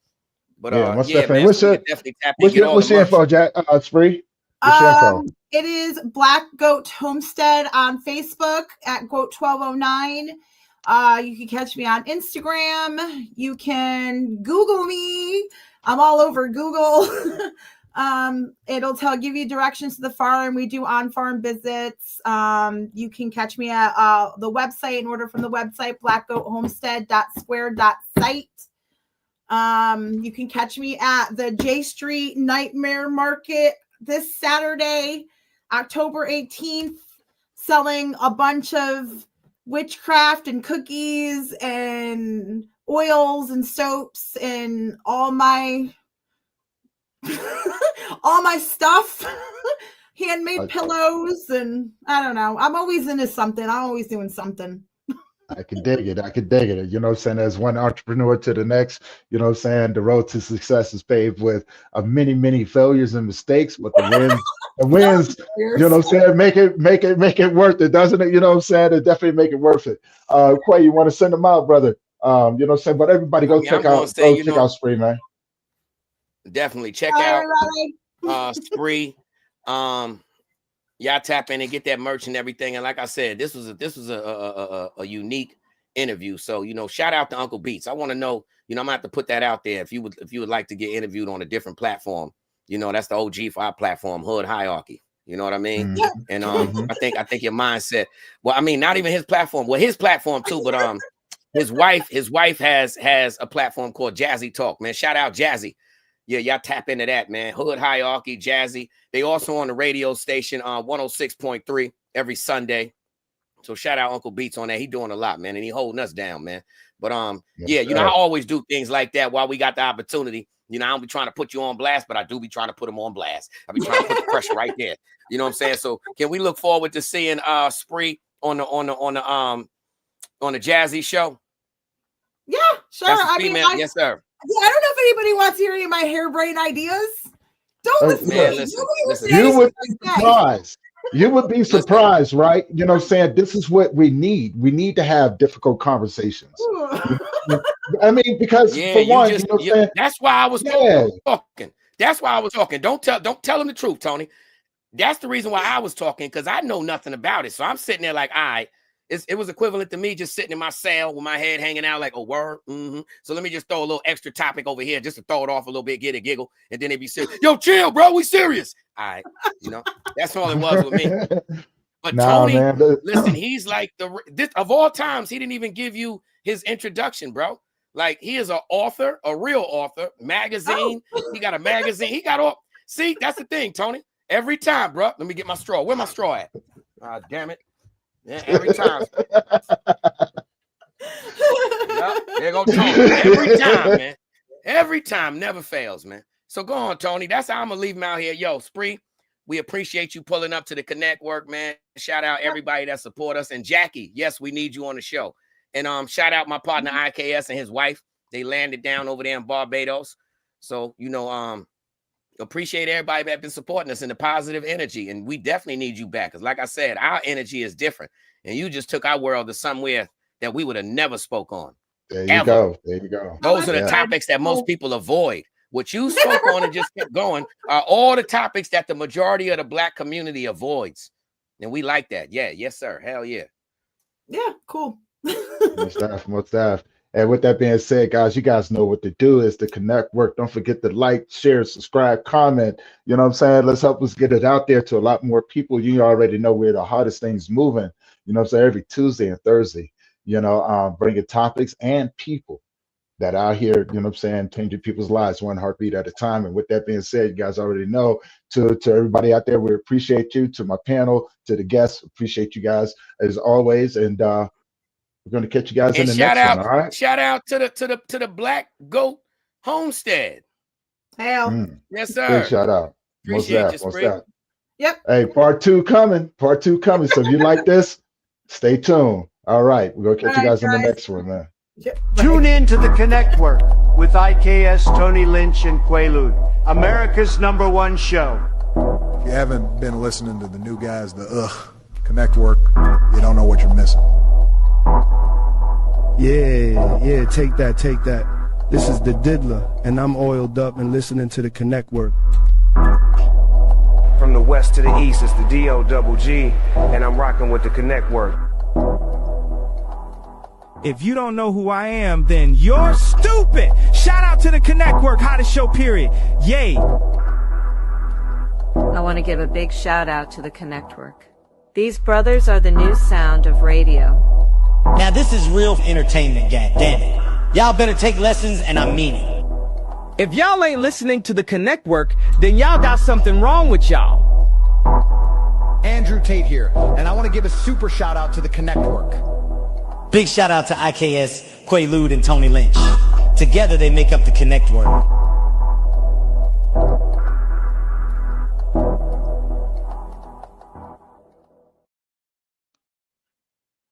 But yeah, man, what's so definitely tap in. What's your info, Jack? Spree? It is Black Goat Homestead on Facebook at Goat 1209. You can catch me on Instagram. You can Google me. I'm all over Google. It'll give you directions to the farm. We do on-farm visits. You can catch me at the website and order from the website, blackgoathomestead.square.site. You can catch me at the J Street Nightmare Market this Saturday, October 18th, selling a bunch of witchcraft and cookies and oils and soaps and all my stuff. handmade pillows, and I don't know. I'm always into something. I'm always doing something. I can dig it. I can dig it. You know what I'm saying? As one entrepreneur to the next, you know what I'm saying? The road to success is paved with many, many failures and mistakes, but the wins, you know what I'm saying? Make it worth it, doesn't it? You know what I'm saying? It definitely make it worth it. Quay, you want to send them out, brother? You know what I'm saying? But everybody check out Spree, man. Definitely check out Spree. Y'all tap in and get that merch and everything. And like I said, this was a unique interview. So, you know, shout out to Uncle Beats. I want to know, you know, I'm gonna have to put that out there. If you would like to get interviewed on a different platform, you know, that's the OG for our platform, Hood Hierarchy. You know what I mean? Yeah. And I think your mindset. Well, I mean, not even his platform. Well, his platform too, but his wife has a platform called Jazzy Talk. Man, shout out Jazzy. Yeah, y'all tap into that, man. Hood Hierarchy, Jazzy. They also on the radio station on 106.3 every Sunday. So shout out Uncle Beats on that. He doing a lot, man, and he holding us down, man. But yeah, you know, I always do things like that while we got the opportunity. You know, I don't be trying to put you on blast, but I do be trying to put them on blast. I be trying to put the pressure right there. You know what I'm saying? So can we look forward to seeing Spree on the Jazzy show? Yeah, sure. Yes, sir. Yeah, I don't know if anybody wants to hear any of my harebrained ideas. Don't listen. Man, listen. You would be surprised. You would be surprised, right? You know what I'm saying? This is what we need. We need to have difficult conversations. I mean, because for one, you know what I'm saying? That's why I was talking. That's why I was talking. Don't tell them the truth, Tony. That's the reason why I was talking, because I know nothing about it. So I'm sitting there like, all right. It was equivalent to me just sitting in my cell with my head hanging out like, oh, word. Mm-hmm. So let me just throw a little extra topic over here just to throw it off a little bit, get a giggle, and then it'd be serious. Yo, chill, bro. We serious. All right. You know, that's all it was with me. But Tony, listen, he's like of all times, he didn't even give you his introduction, bro. Like, he is an author, a real author, magazine. He got a magazine. He got all. See, that's the thing, Tony. Every time, bro. Let me get my straw. Where my straw at? Damn it. Yeah, every time. There go Tony. Every time, man. Every time, never fails, man. So go on, Tony. That's how I'm gonna leave him out here. Yo, Spree, we appreciate you pulling up to the Connectwork, man. Shout out everybody that support us. And Jackie, yes, we need you on the show. And shout out my partner IKS and his wife. They landed down over there in Barbados. So, you know, appreciate everybody that been supporting us and the positive energy. And we definitely need you back. Because like I said, our energy is different. And you just took our world to somewhere that we would have never spoke on. There you go. There you go. Those are the topics that most people avoid. What you spoke on and just kept going are all the topics that the majority of the Black community avoids. And we like that. Yeah. Yes, sir. Hell yeah. Yeah. Cool. Most staff. And with that being said, guys, you guys know what to do is the Connectwork. Don't forget to like, share, subscribe, comment. You know what I'm saying? Let's help us get it out there to a lot more people. You already know we're the hottest things moving. You know what I'm saying? Every Tuesday and Thursday, you know, bringing topics and people that are here, you know what I'm saying, changing people's lives one heartbeat at a time. And with that being said, you guys already know, to everybody out there, we appreciate you. To my panel, to the guests, appreciate you guys as always. And we're going to catch you guys in the next one, all right? Shout out to the Black Goat Homestead. Hell. Yes, sir. Big shout out. Appreciate you, Spree. Yep. Hey, part two coming. So if you like this, stay tuned. All right. We're going to catch you guys in the next one, man. Yep. Tune in to the Connectwork with IKS, Tony Lynch, and Quaalude, America's #1 show. If you haven't been listening to the new guys, the Connectwork, you don't know what you're missing. Yeah, take that. This is the Diddler, and I'm oiled up and listening to the Connectwork. From the west to the east, it's the D-O-double-G, and I'm rocking with the Connectwork. If you don't know who I am, then you're stupid! Shout out to the Connectwork, hottest show, period. Yay! I want to give a big shout out to the Connectwork. These brothers are the new sound of radio. Now this is real entertainment, damn it. Y'all better take lessons, and I mean it. If y'all ain't listening to the Connectwork, then y'all got something wrong with y'all. Andrew Tate here, and I want to give a super shout out to the Connectwork. Big shout out to IKS, Quaalude, and Tony Lynch. Together they make up the Connectwork.